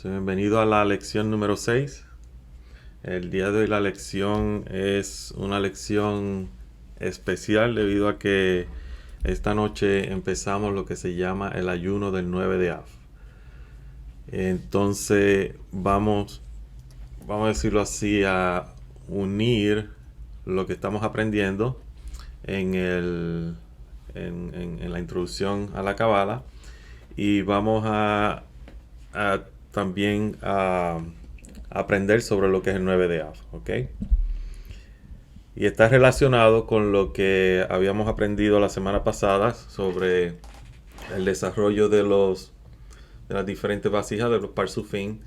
Bienvenido a la lección número 6. El día de hoy la lección es una lección especial debido a que esta noche empezamos lo que se llama el ayuno del 9 de Av. Entonces vamos a decirlo así, a unir lo que estamos aprendiendo en la introducción a la Cábala y vamos a también a aprender sobre lo que es el 9 de Av, ¿ok? Y está relacionado con lo que habíamos aprendido la semana pasada sobre el desarrollo de las diferentes vasijas de los Parsufim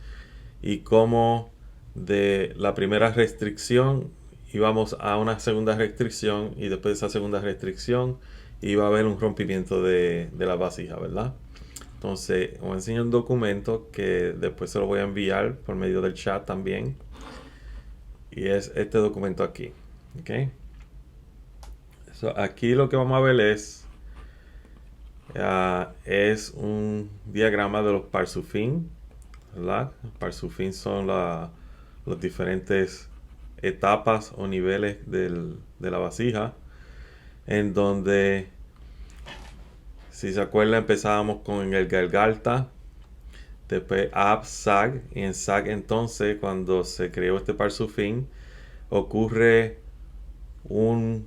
y cómo de la primera restricción íbamos a una segunda restricción y después de esa segunda restricción iba a haber un rompimiento de la vasija, ¿verdad? Entonces, os enseño un documento que después se lo voy a enviar por medio del chat también. Y es este documento aquí. ¿Ok? Aquí lo que vamos a ver es un diagrama de los Parsufim, ¿verdad? Parsufim son las diferentes etapas o niveles de la vasija, en donde, si se acuerdan, empezábamos con el Galgalta, después Ab, Sag, y en Sag entonces, cuando se creó este Parsufim, ocurre vamos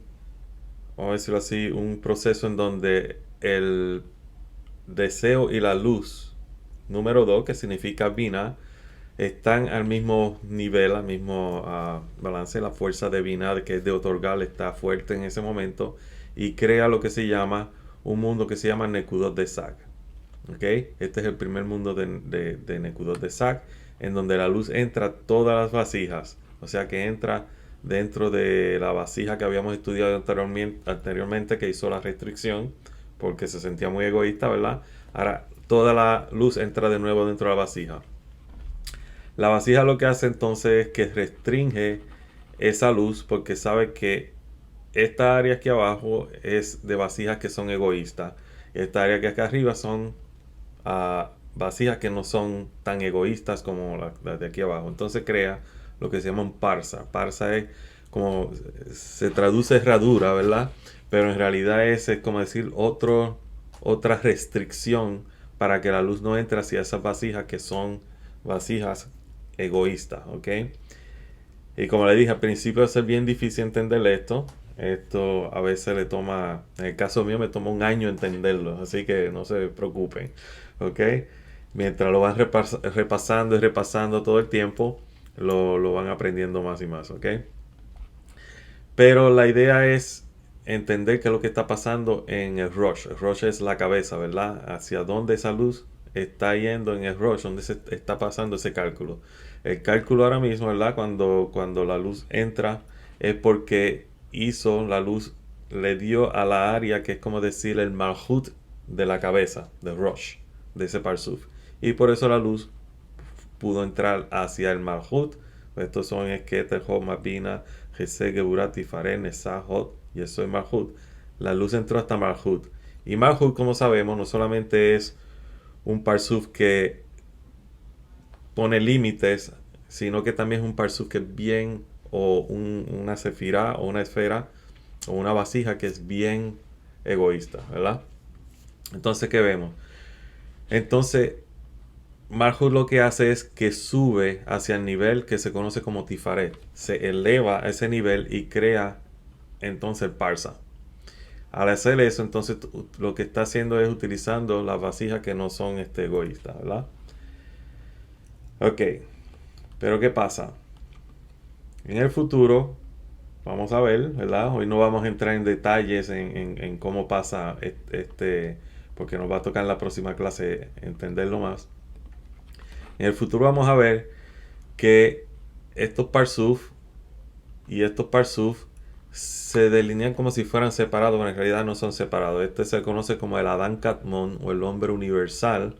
a decirlo así, un proceso en donde el deseo y la luz, número 2, que significa Bina, están al mismo nivel, al mismo balance. La fuerza de Bina, que es de otorgar, está fuerte en ese momento y crea lo que se llama un mundo que se llama Nekudot de Sag. ¿Okay? Este es el primer mundo de Nekudot de Sag, en donde la luz entra a todas las vasijas, o sea que entra dentro de la vasija que habíamos estudiado anteriormente, que hizo la restricción porque se sentía muy egoísta, ¿verdad? Ahora toda la luz entra de nuevo dentro de la vasija. La vasija lo que hace entonces es que restringe esa luz porque sabe que esta área aquí abajo es de vasijas que son egoístas. Esta área que acá arriba son vasijas que no son tan egoístas como las de aquí abajo. Entonces crea lo que se llama un parsa. Parsa es como se traduce herradura, ¿verdad? Pero en realidad es como decir otra restricción para que la luz no entre hacia esas vasijas que son vasijas egoístas, ¿ok? Y como le dije al principio, es bien difícil entender esto. Esto a veces le toma, en el caso mío me toma un año entenderlo, así que no se preocupen, ¿ok? Mientras lo van repasando y repasando todo el tiempo, lo van aprendiendo más y más, ¿ok? Pero la idea es entender qué es lo que está pasando en el Rosh. El Rosh es la cabeza, ¿verdad? Hacia dónde esa luz está yendo en el Rosh, donde se está pasando ese cálculo. El cálculo ahora mismo, ¿verdad? Cuando la luz entra es porque la luz le dio a la área que es como decir el Malhut de la cabeza, de Rosh, de ese Parsuf. Y por eso la luz pudo entrar hacia el Malhut. Estos son Esketer, Hod, Mabina, Gesed, Geburat, Tiferet, Nesah, Hod, y eso es Malhut. La luz entró hasta Malhut. Y Malhut, como sabemos, no solamente es un Parsuf que pone límites, sino que también es un Parsuf que es bien, o una sefirá, o una esfera, o una vasija que es bien egoísta, ¿verdad? Entonces, ¿qué vemos? Entonces, Malhut lo que hace es que sube hacia el nivel que se conoce como Tifaret. Se eleva a ese nivel y crea entonces el Parsa. Al hacer eso, entonces lo que está haciendo es utilizando las vasijas que no son egoístas, ¿verdad? Ok, pero ¿qué pasa? En el futuro, vamos a ver, ¿verdad? Hoy no vamos a entrar en detalles en cómo pasa porque nos va a tocar en la próxima clase entenderlo más. En el futuro vamos a ver que estos Parsuf y estos Parsuf se delinean como si fueran separados, pero en realidad no son separados. Este se conoce como el Adán Katmon o el hombre universal.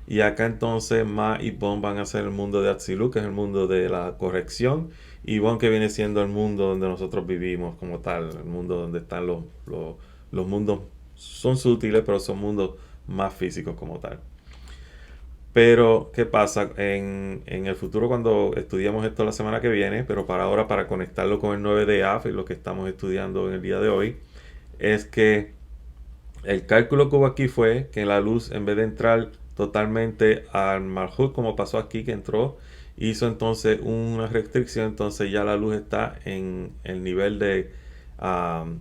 Y acá entonces Ma y Bon van a ser el mundo de Atzilut, que es el mundo de la corrección. Y Bon, que viene siendo el mundo donde nosotros vivimos como tal. El mundo donde están los mundos. Son sutiles, pero son mundos más físicos como tal. Pero, ¿qué pasa? En el futuro, cuando estudiamos esto la semana que viene, pero para ahora, para conectarlo con el 9 de AF y lo que estamos estudiando en el día de hoy, es que el cálculo que hubo aquí fue que la luz, en vez de entrar totalmente al Malhut, como pasó aquí, que entró, hizo entonces una restricción, entonces ya la luz está en el nivel de um,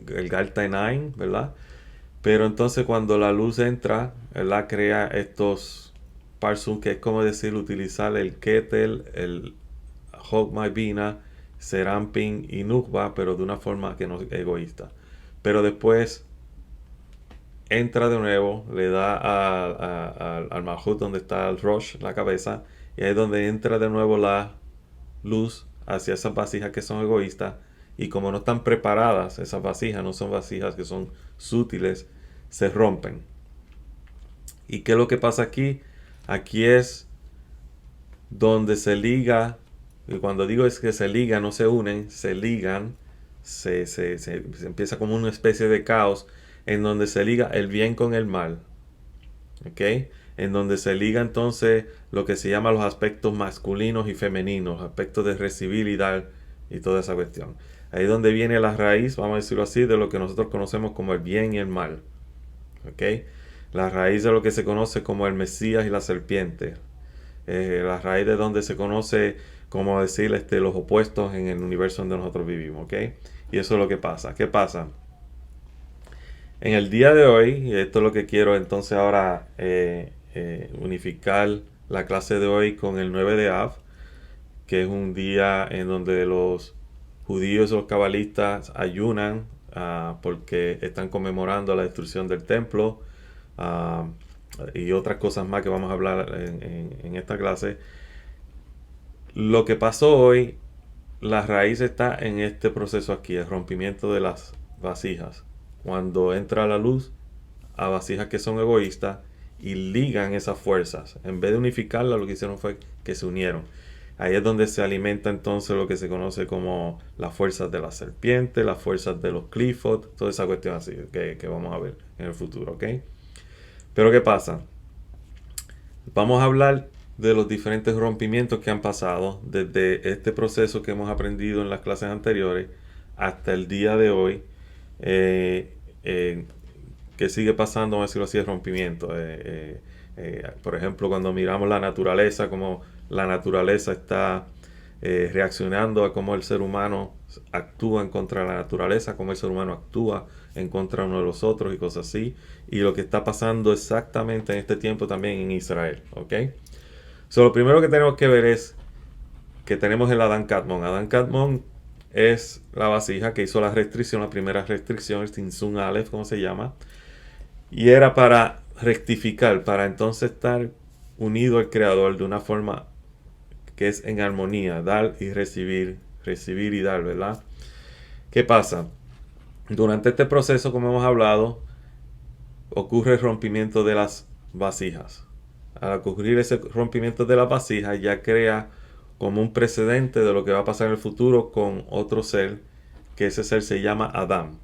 el Galta 9, ¿verdad? Pero entonces cuando la luz entra, ¿verdad? Crea estos parsum, que es como decir, utilizar el Ketel, el Hogmai Bina, Serampin y Nukba, pero de una forma que no es egoísta. Pero después entra de nuevo, le da al Mahut donde está el Rosh, la cabeza, y ahí es donde entra de nuevo la luz hacia esas vasijas que son egoístas. Y como no están preparadas, esas vasijas no son vasijas que son sutiles, se rompen. ¿Y qué es lo que pasa aquí? Aquí es donde se liga, y cuando digo es que se ligan, no se unen, se ligan, se empieza como una especie de caos en donde se liga el bien con el mal. ¿Ok? En donde se liga entonces lo que se llama los aspectos masculinos y femeninos, aspectos de recibir y dar y toda esa cuestión. Ahí es donde viene la raíz, vamos a decirlo así, de lo que nosotros conocemos como el bien y el mal. ¿Ok? La raíz de lo que se conoce como el Mesías y la serpiente. La raíz de donde se conoce, como decir, los opuestos en el universo donde nosotros vivimos. ¿Ok? Y eso es lo que pasa. ¿Qué pasa? En el día de hoy, y esto es lo que quiero entonces ahora unificar la clase de hoy con el 9 de Av, que es un día en donde los judíos y los cabalistas ayunan porque están conmemorando la destrucción del templo y otras cosas más que vamos a hablar en esta clase. Lo que pasó hoy, la raíz está en este proceso aquí, el rompimiento de las vasijas. Cuando entra la luz a vasijas que son egoístas y ligan esas fuerzas. En vez de unificarlas, lo que hicieron fue que se unieron. Ahí es donde se alimenta entonces lo que se conoce como las fuerzas de la serpiente, las fuerzas de los Clifford, toda esa cuestión así que vamos a ver en el futuro, ¿ok? Pero ¿qué pasa? Vamos a hablar de los diferentes rompimientos que han pasado desde este proceso que hemos aprendido en las clases anteriores hasta el día de hoy, que sigue pasando, vamos a decirlo así, de rompimiento. Por ejemplo, cuando miramos la naturaleza, como la naturaleza está reaccionando a cómo el ser humano actúa en contra de la naturaleza, cómo el ser humano actúa en contra de uno de los otros y cosas así, y lo que está pasando exactamente en este tiempo también en Israel, ¿ok? So, lo primero que tenemos que ver es que tenemos el Adán Kadmon. Adán Kadmon es la vasija que hizo la restricción, la primera restricción, el Tinsun Aleph, como se llama, y era para rectificar, para entonces estar unido al Creador de una forma que es en armonía, dar y recibir y dar, ¿verdad? ¿Qué pasa? Durante este proceso, como hemos hablado, ocurre el rompimiento de las vasijas. Al ocurrir ese rompimiento de las vasijas, ya crea como un precedente de lo que va a pasar en el futuro con otro ser, que ese ser se llama Adán.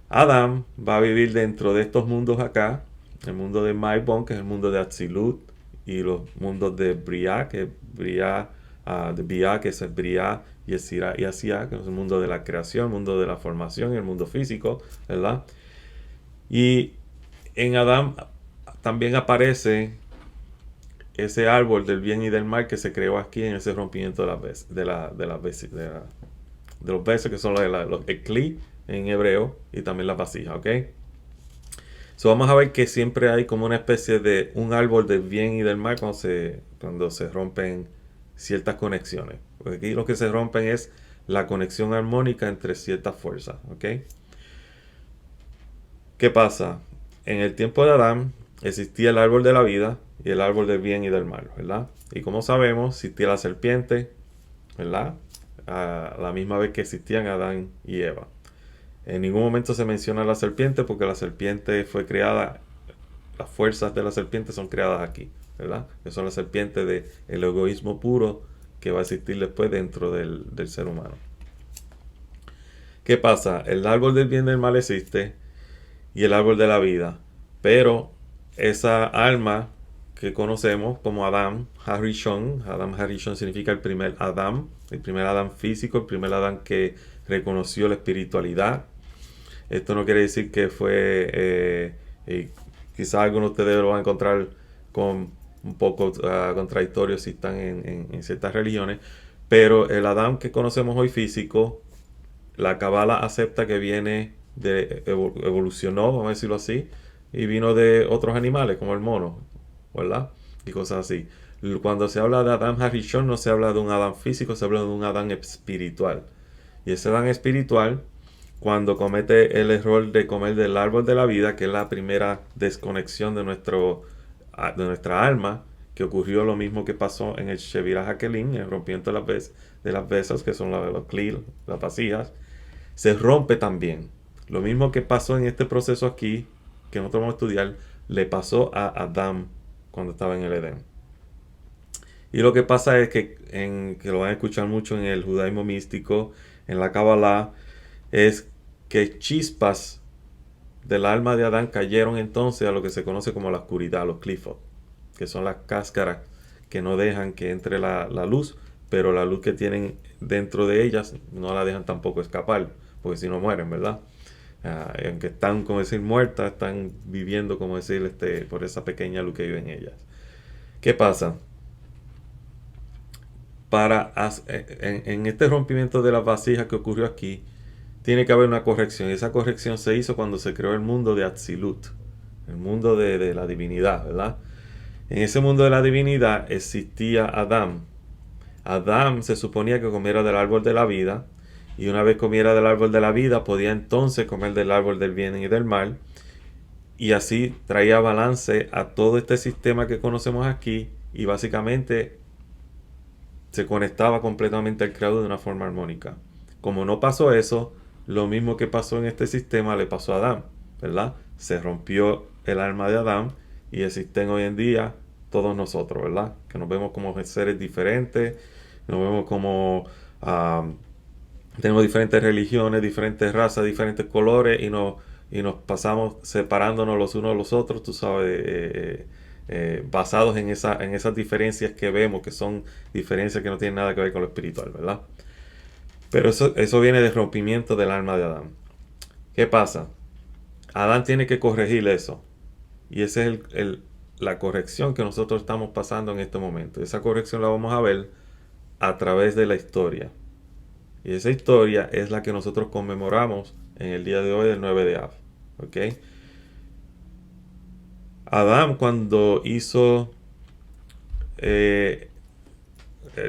Adán va a vivir dentro de estos mundos acá, el mundo de Maibon, que es el mundo de Atzilut, y los mundos de Briah, que es Briah, de Biah, que es el Briah, y Esirah y Asiah, que es el mundo de la creación, el mundo de la formación y el mundo físico, ¿verdad? Y en Adán también aparece ese árbol del bien y del mal que se creó aquí en ese rompimiento de los besos, que son los ekli en hebreo, y también las vasijas, ¿ok? So vamos a ver que siempre hay como una especie de un árbol del bien y del mal cuando se rompen ciertas conexiones. Porque aquí lo que se rompen es la conexión armónica entre ciertas fuerzas, ¿ok? ¿Qué pasa? En el tiempo de Adán existía el árbol de la vida y el árbol del bien y del mal, ¿verdad? Y como sabemos, existía la serpiente, ¿verdad? A la misma vez que existían Adán y Eva. En ningún momento se menciona la serpiente porque la serpiente fue creada, las fuerzas de la serpiente son creadas aquí, ¿verdad? Que son las serpientes del egoísmo puro que va a existir después dentro del ser humano. ¿Qué pasa? El árbol del bien y del mal existe y el árbol de la vida, pero esa alma que conocemos como Adam Harishon. Adam Harishon significa el primer Adán físico, el primer Adán que reconoció la espiritualidad. Esto no quiere decir que fue, quizás algunos de ustedes lo van a encontrar con un poco contradictorio si están en ciertas religiones, pero el Adán que conocemos hoy físico, la Kabbalah acepta que viene evolucionó, vamos a decirlo así, y vino de otros animales como el mono, ¿verdad? Y cosas así. Cuando se habla de Adán Harishon no se habla de un Adán físico, se habla de un Adán espiritual. Y ese Adán espiritual, cuando comete el error de comer del árbol de la vida, que es la primera desconexión de nuestra alma, que ocurrió lo mismo que pasó en el Shevira Hakelim, el rompimiento de las besas, que son los klil, las vasijas, se rompe también. Lo mismo que pasó en este proceso aquí, que nosotros vamos a estudiar, le pasó a Adán cuando estaba en el Edén. Y lo que pasa es que lo van a escuchar mucho en el judaísmo místico, en la Kabbalah, es que chispas del alma de Adán cayeron entonces a lo que se conoce como la oscuridad, los clifos, que son las cáscaras que no dejan que entre la luz, pero la luz que tienen dentro de ellas no la dejan tampoco escapar, porque si no mueren, ¿verdad? Aunque están, como decir, muertas, están viviendo, como decir, por esa pequeña luz que vive en ellas. ¿Qué pasa? En este rompimiento de las vasijas que ocurrió aquí, tiene que haber una corrección. Y esa corrección se hizo cuando se creó el mundo de Atzilut, el mundo de la divinidad, ¿verdad? En ese mundo de la divinidad existía Adán. Adán se suponía que comiera del árbol de la vida, y una vez comiera del árbol de la vida, podía entonces comer del árbol del bien y del mal, y así traía balance a todo este sistema que conocemos aquí, y básicamente se conectaba completamente al creador de una forma armónica. Como no pasó eso, lo mismo que pasó en este sistema le pasó a Adán, ¿verdad? Se rompió el alma de Adán y existen hoy en día todos nosotros, ¿verdad? Que nos vemos como seres diferentes, nos vemos como tenemos diferentes religiones, diferentes razas, diferentes colores y nos pasamos separándonos los unos de los otros, tú sabes, basados en esas diferencias que vemos, que son diferencias que no tienen nada que ver con lo espiritual, ¿verdad? Pero eso viene del rompimiento del alma de Adán. ¿Qué pasa? Adán tiene que corregir eso. Y esa es la corrección que nosotros estamos pasando en este momento. Esa corrección la vamos a ver a través de la historia. Y esa historia es la que nosotros conmemoramos en el día de hoy, el 9 de Av. ¿Ok? Adán, cuando hizo,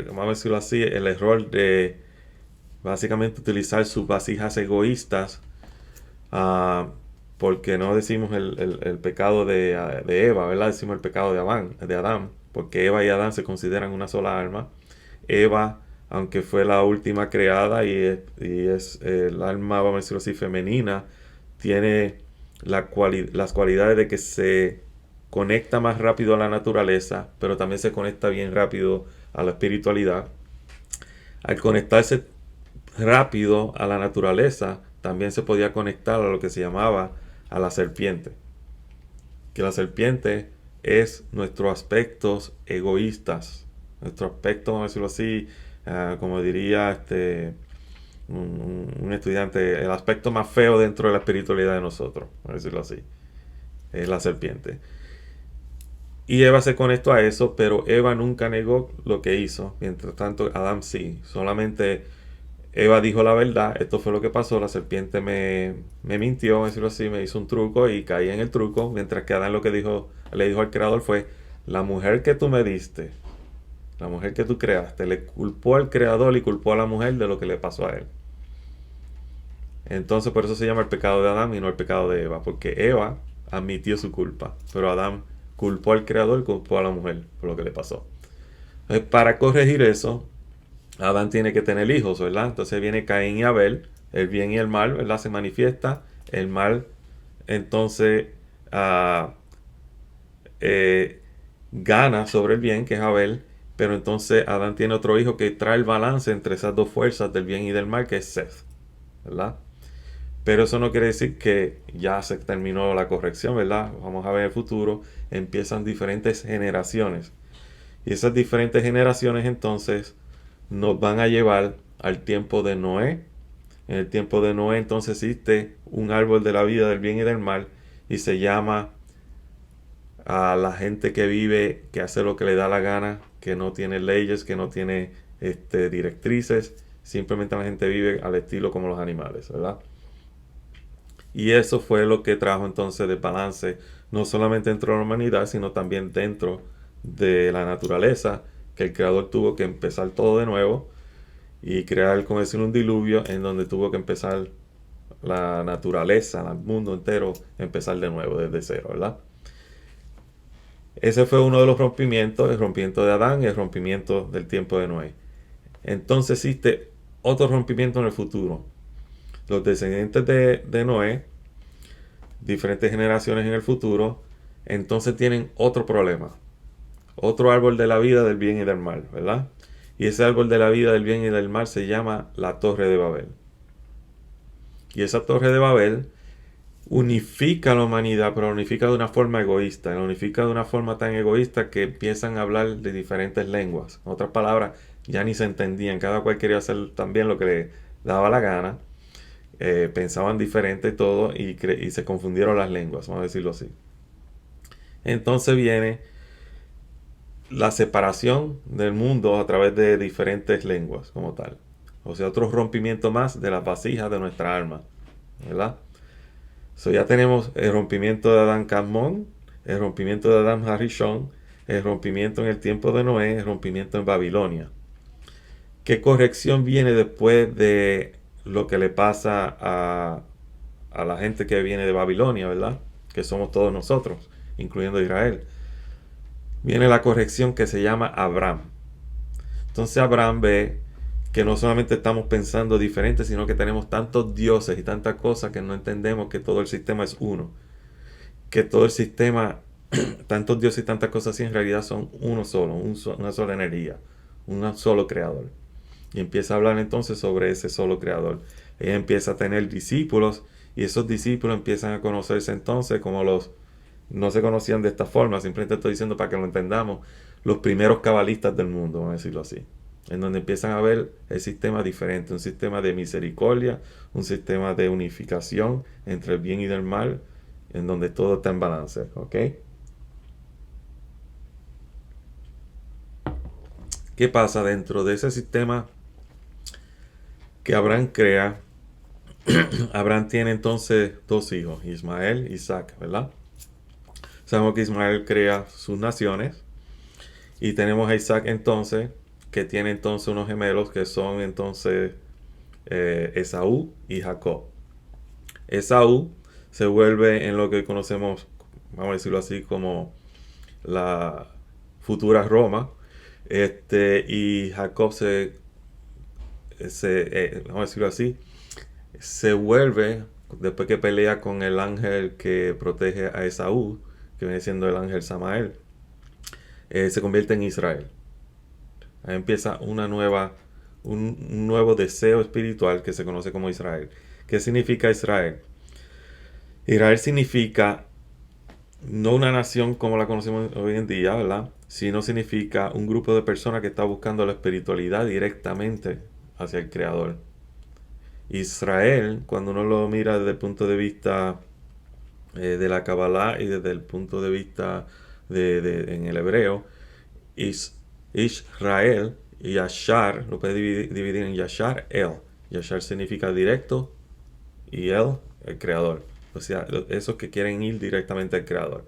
vamos a decirlo así, el error de básicamente utilizar sus vasijas egoístas, porque no decimos el pecado de Eva, ¿verdad? Decimos el pecado de Adán, porque Eva y Adán se consideran una sola alma. Eva, aunque fue la última creada y es el alma, vamos a decirlo así, femenina, tiene las cualidades de que se conecta más rápido a la naturaleza, pero también se conecta bien rápido a la espiritualidad. Al conectarse rápido a la naturaleza, también se podía conectar a lo que se llamaba a la serpiente. Que la serpiente es nuestros aspectos egoístas, nuestro aspecto, vamos a decirlo así, como diría un estudiante, el aspecto más feo dentro de la espiritualidad de nosotros, vamos a decirlo así, es la serpiente. Y Eva se conectó a eso, pero Eva nunca negó lo que hizo. Mientras tanto, Adán sí. Solamente Eva dijo la verdad. Esto fue lo que pasó. La serpiente me mintió, vamos a decirlo así, me hizo un truco y caí en el truco. Mientras que Adán lo que le dijo al creador fue: la mujer que tú me diste, la mujer que tú creaste, le culpó al creador y culpó a la mujer de lo que le pasó a él. Entonces por eso se llama el pecado de Adán y no el pecado de Eva, porque Eva admitió su culpa, pero Adán culpó al creador y culpó a la mujer por lo que le pasó. Entonces, para corregir eso, Adán tiene que tener hijos, ¿verdad? Entonces viene Caín y Abel, el bien y el mal, ¿verdad? Se manifiesta, el mal entonces gana sobre el bien, que es Abel, pero entonces Adán tiene otro hijo que trae el balance entre esas dos fuerzas del bien y del mal, que es Seth, ¿verdad? Pero eso no quiere decir que ya se terminó la corrección, ¿verdad? Vamos a ver el futuro. Empiezan diferentes generaciones. Y esas diferentes generaciones entonces nos van a llevar al tiempo de Noé. En el tiempo de Noé entonces existe un árbol de la vida del bien y del mal y se llama a la gente que vive, que hace lo que le da la gana, que no tiene leyes, que no tiene directrices, simplemente la gente vive al estilo como los animales, ¿verdad? Y eso fue lo que trajo entonces de balance, no solamente dentro de la humanidad, sino también dentro de la naturaleza, que el creador tuvo que empezar todo de nuevo y crear, como decir, un diluvio en donde tuvo que empezar la naturaleza, el mundo entero, empezar de nuevo, desde cero, ¿verdad? Ese fue uno de los rompimientos, el rompimiento de Adán y el rompimiento del tiempo de Noé. Entonces existe otro rompimiento en el futuro. Los descendientes de Noé, diferentes generaciones en el futuro, entonces tienen otro problema. Otro árbol de la vida del bien y del mal, ¿verdad? Y ese árbol de la vida del bien y del mal se llama la Torre de Babel. Y esa Torre de Babel unifica a la humanidad, pero la unifica de una forma egoísta. La unifica de una forma tan egoísta que empiezan a hablar de diferentes lenguas. En otras palabras, ya ni se entendían. Cada cual quería hacer también lo que le daba la gana. Pensaban diferente y todo y se confundieron las lenguas, vamos a decirlo así. Entonces viene la separación del mundo a través de diferentes lenguas como tal. O sea, otro rompimiento más de las vasijas de nuestra alma, ¿verdad? So ya tenemos el rompimiento de Adán Kadmon, el rompimiento de Adán Harishon, el rompimiento en el tiempo de Noé, el rompimiento en Babilonia. ¿Qué corrección viene después de lo que le pasa a la gente que viene de Babilonia, ¿verdad? Que somos todos nosotros, incluyendo Israel. Viene la corrección que se llama Abraham. Entonces Abraham ve que no solamente estamos pensando diferente, sino que tenemos tantos dioses y tantas cosas que no entendemos que todo el sistema es uno. Que todo el sistema, tantos dioses y tantas cosas así, en realidad son uno solo, una sola energía, un solo creador. Y empieza a hablar entonces sobre ese solo creador. Ella empieza a tener discípulos y esos discípulos empiezan a conocerse entonces como los... No se conocían de esta forma, simplemente estoy diciendo para que lo entendamos, los primeros cabalistas del mundo, vamos a decirlo así. En donde empiezan a ver el sistema diferente, un sistema de misericordia, un sistema de unificación entre el bien y el mal, en donde todo está en balance, ¿ok? ¿Qué pasa dentro de ese sistema que Abraham crea? Abraham tiene entonces dos hijos, Ismael y Isaac, ¿verdad? Sabemos que Ismael crea sus naciones y tenemos a Isaac entonces, que tiene entonces unos gemelos que son entonces Esaú y Jacob. Esaú se vuelve en lo que conocemos, vamos a decirlo así, como la futura Roma, y Jacob vamos a decirlo así, se vuelve, después que pelea con el ángel que protege a Esaú, que viene siendo el ángel Samael, se convierte en Israel. Ahí empieza un nuevo deseo espiritual que se conoce como Israel. ¿Qué significa Israel? Israel significa no una nación como la conocemos hoy en día, ¿verdad? Sino significa un grupo de personas que está buscando la espiritualidad directamente hacia el Creador. Israel, cuando uno lo mira desde el punto de vista de la Kabbalah y desde el punto de vista en el hebreo, Israel y Yashar, lo puede dividir en Yashar, El. Yashar significa directo y el creador. O sea, esos que quieren ir directamente al creador,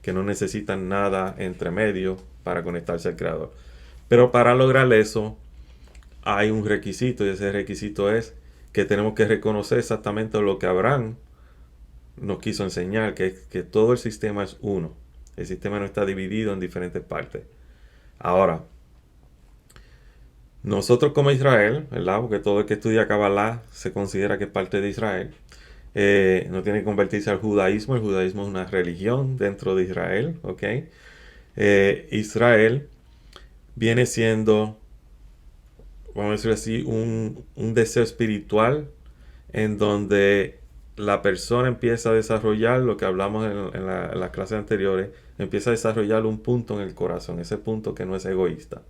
que no necesitan nada entre medio para conectarse al creador. Pero para lograr eso hay un requisito y ese requisito es que tenemos que reconocer exactamente lo que Abraham nos quiso enseñar, que es que todo el sistema es uno. El sistema no está dividido en diferentes partes. Ahora, nosotros como Israel, ¿verdad? Porque todo el que estudia Kabbalah se considera que es parte de Israel. No tiene que convertirse al judaísmo. El judaísmo es una religión dentro de Israel, ¿ok? Israel viene siendo, vamos a decir así, un deseo espiritual en donde la persona empieza a desarrollar lo que hablamos en las clases anteriores, empieza a desarrollar un punto en el corazón, ese punto que no es egoísta.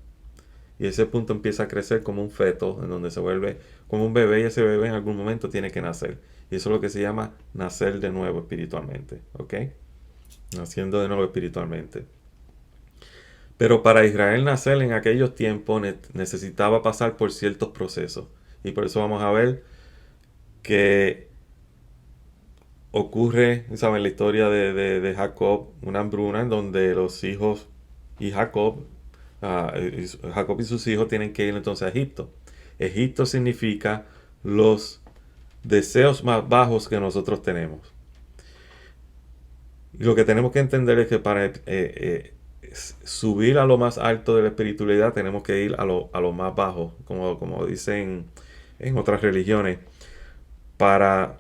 Y ese punto empieza a crecer como un feto, en donde se vuelve como un bebé, y ese bebé en algún momento tiene que nacer. Y eso es lo que se llama nacer de nuevo espiritualmente, ¿ok? Naciendo de nuevo espiritualmente. Pero para Israel nacer en aquellos tiempos necesitaba pasar por ciertos procesos. Y por eso vamos a ver que ocurre, ¿saben? La historia de Jacob, una hambruna en donde los hijos y Jacob y sus hijos tienen que ir entonces a Egipto. Egipto significa los deseos más bajos que nosotros tenemos. Y lo que tenemos que entender es que para subir a lo más alto de la espiritualidad tenemos que ir a lo más bajo, como dicen en otras religiones, para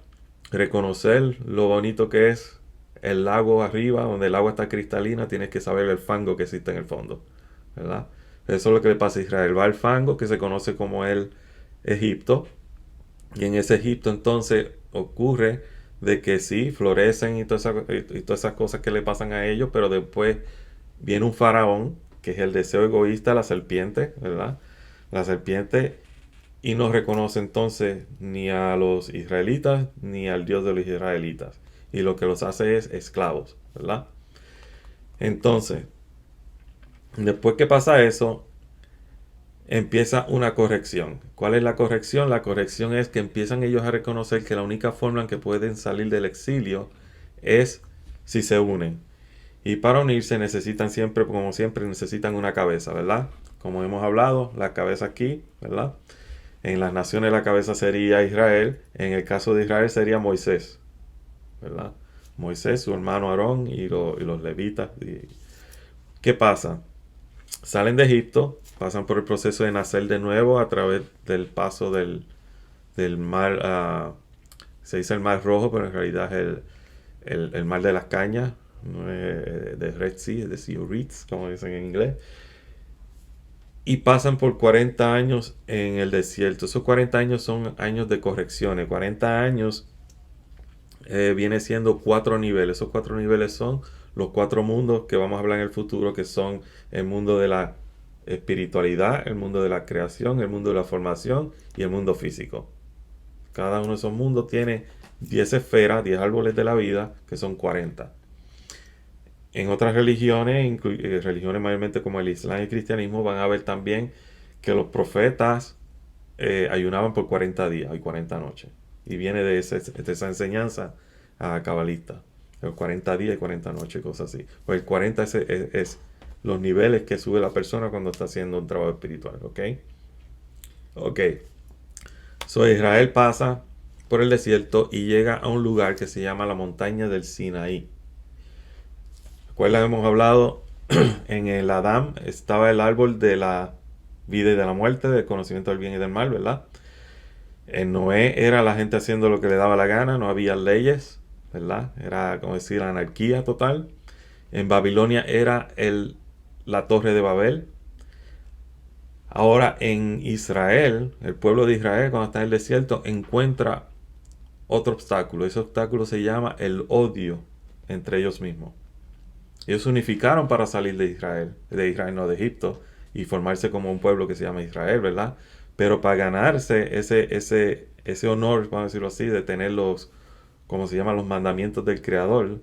reconocer lo bonito que es el lago arriba, donde el agua está cristalina, tienes que saber el fango que existe en el fondo, ¿verdad? Eso es lo que le pasa a Israel. Va al fango, que se conoce como el Egipto, y en ese Egipto entonces ocurre de que sí, florecen y todas esas cosas que le pasan a ellos, pero después viene un faraón, que es el deseo egoísta, la serpiente, ¿verdad? La serpiente, y no reconoce entonces ni a los israelitas ni al Dios de los israelitas. Y lo que los hace es esclavos, ¿verdad? Entonces, después que pasa eso, empieza una corrección. ¿Cuál es la corrección? La corrección es que empiezan ellos a reconocer que la única forma en que pueden salir del exilio es si se unen. Y para unirse necesitan siempre, como siempre, necesitan una cabeza, ¿verdad? Como hemos hablado, la cabeza aquí, ¿verdad? En las naciones la cabeza sería Israel. En el caso de Israel sería Moisés, ¿verdad? Moisés, su hermano Aarón y los levitas. ¿Qué pasa? Salen de Egipto, pasan por el proceso de nacer de nuevo a través del paso del mar, se dice el mar rojo, pero en realidad es el mar de las cañas, de Red Sea, de Sea of Reeds, como dicen en inglés. Y pasan por 40 años en el desierto. Esos 40 años son años de correcciones. 40 años viene siendo 4 niveles. Esos 4 niveles son los 4 mundos que vamos a hablar en el futuro, que son el mundo de la espiritualidad, el mundo de la creación, el mundo de la formación y el mundo físico. Cada uno de esos mundos tiene 10 esferas, 10 árboles de la vida, que son 40. En otras religiones, religiones mayormente como el Islam y el cristianismo, van a ver también que los profetas ayunaban por 40 días y 40 noches. Y viene de esa enseñanza cabalista. Los 40 días y 40 noches, cosas así. Pues el 40 es los niveles que sube la persona cuando está haciendo un trabajo espiritual. ¿Ok? Ok. So Israel pasa por el desierto y llega a un lugar que se llama la montaña del Sinaí. ¿Recuerdan? Hemos hablado en el Adán estaba el árbol de la vida y de la muerte, del conocimiento del bien y del mal, ¿verdad? En Noé era la gente haciendo lo que le daba la gana, no había leyes, ¿verdad? Era, como decir, la anarquía total. En Babilonia era la torre de Babel. Ahora en Israel, el pueblo de Israel, cuando está en el desierto, encuentra otro obstáculo. Ese obstáculo se llama el odio entre ellos mismos. Ellos se unificaron para salir de Israel no de Egipto, y formarse como un pueblo que se llama Israel, ¿verdad? Pero para ganarse ese honor, vamos a decirlo así, de tener como se llaman, los mandamientos del Creador,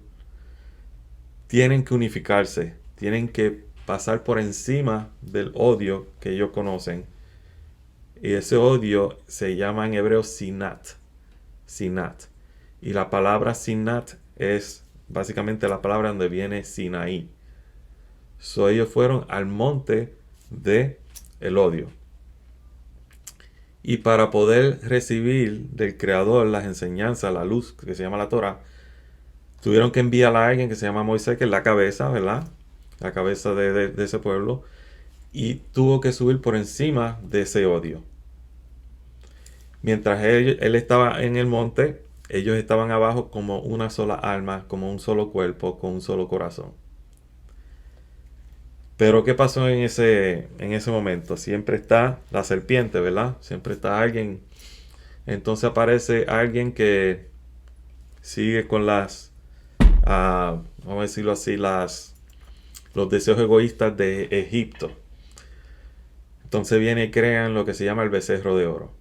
tienen que unificarse, tienen que pasar por encima del odio que ellos conocen. Y ese odio se llama en hebreo sinat. Sinat. Y la palabra sinat es básicamente la palabra donde viene Sinaí. Ellos fueron al monte de el odio. Y para poder recibir del Creador las enseñanzas, la luz que se llama la Torah, tuvieron que enviar a alguien que se llama Moisés, que es la cabeza, ¿verdad? La cabeza de ese pueblo. Y tuvo que subir por encima de ese odio. Mientras él estaba en el monte, ellos estaban abajo como una sola alma, como un solo cuerpo, con un solo corazón. Pero ¿qué pasó en ese momento? Siempre está la serpiente, ¿verdad? Siempre está alguien. Entonces aparece alguien que sigue con vamos a decirlo así, los deseos egoístas de Egipto. Entonces viene y crean lo que se llama el becerro de oro.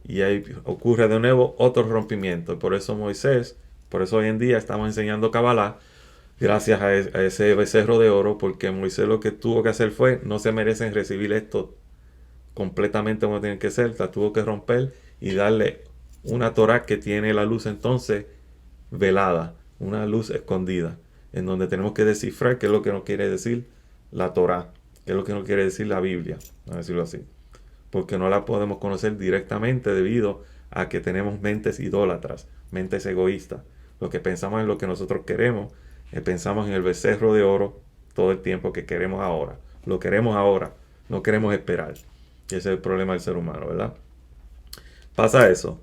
Y ahí ocurre de nuevo otro rompimiento. Por eso por eso hoy en día estamos enseñando Kabbalah, gracias a ese becerro de oro, porque Moisés lo que tuvo que hacer fue, no se merecen recibir esto completamente como tienen que ser, la tuvo que romper y darle una Torah que tiene la luz entonces velada, una luz escondida, en donde tenemos que descifrar qué es lo que nos quiere decir la Torah, qué es lo que nos quiere decir la Biblia, a decirlo así, porque no la podemos conocer directamente debido a que tenemos mentes idólatras, mentes egoístas. Lo que pensamos en lo que nosotros queremos, pensamos en el becerro de oro todo el tiempo que queremos ahora. Lo queremos ahora, no queremos esperar. Y ese es el problema del ser humano, ¿verdad? Pasa eso.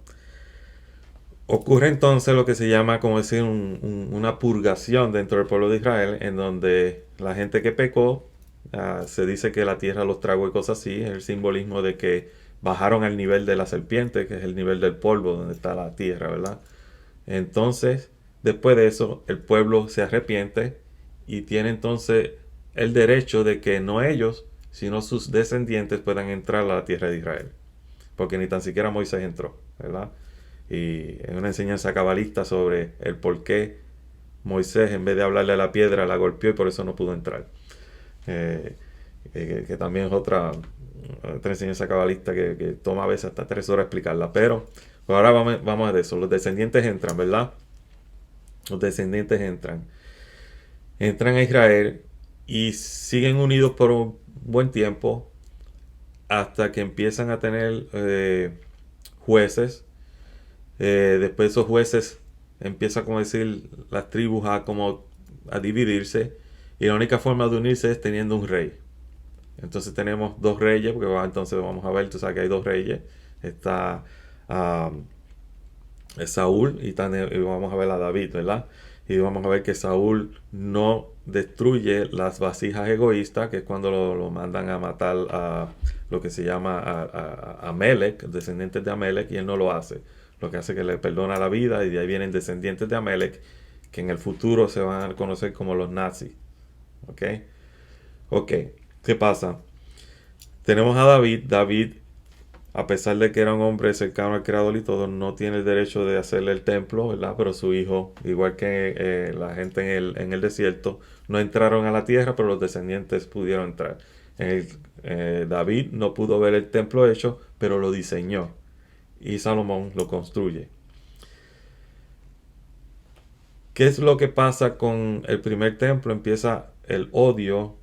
Ocurre entonces lo que se llama, como decir, una purgación dentro del pueblo de Israel, en donde la gente que pecó, se dice que la tierra los tragó y cosas así, es el simbolismo de que bajaron al nivel de la serpiente, que es el nivel del polvo donde está la tierra, ¿verdad? Entonces, después de eso, el pueblo se arrepiente y tiene entonces el derecho de que no ellos, sino sus descendientes puedan entrar a la tierra de Israel. Porque ni tan siquiera Moisés entró, ¿verdad? Y es una enseñanza cabalista sobre el por qué Moisés, en vez de hablarle a la piedra, la golpeó y por eso no pudo entrar. Que también es otra enseñanza cabalista que toma a veces hasta 3 horas explicarla. Pero pues ahora vamos a eso. Los descendientes entran, ¿verdad? Los descendientes entran a Israel y siguen unidos por un buen tiempo hasta que empiezan a tener jueces. Después esos jueces empiezan, como decir, las tribus a dividirse, y la única forma de unirse es teniendo un rey. Entonces tenemos dos reyes, porque entonces vamos a ver, tú sabes que hay dos reyes. Está Saúl y vamos a ver a David, ¿verdad? Y vamos a ver que Saúl no destruye las vasijas egoístas, que es cuando lo mandan a matar a lo que se llama a Amelec, descendientes de Amelec, y él no lo hace. Lo que hace es que le perdona la vida, y de ahí vienen descendientes de Amelec, que en el futuro se van a conocer como los nazis. ¿Ok? Ok, ¿qué pasa? Tenemos a David. David, a pesar de que era un hombre cercano al Creador y todo, no tiene el derecho de hacerle el templo, ¿verdad? Pero su hijo, igual que la gente en el desierto, no entraron a la tierra, pero los descendientes pudieron entrar. David no pudo ver el templo hecho, pero lo diseñó. Y Salomón lo construye. ¿Qué es lo que pasa con el primer templo? Empieza el odio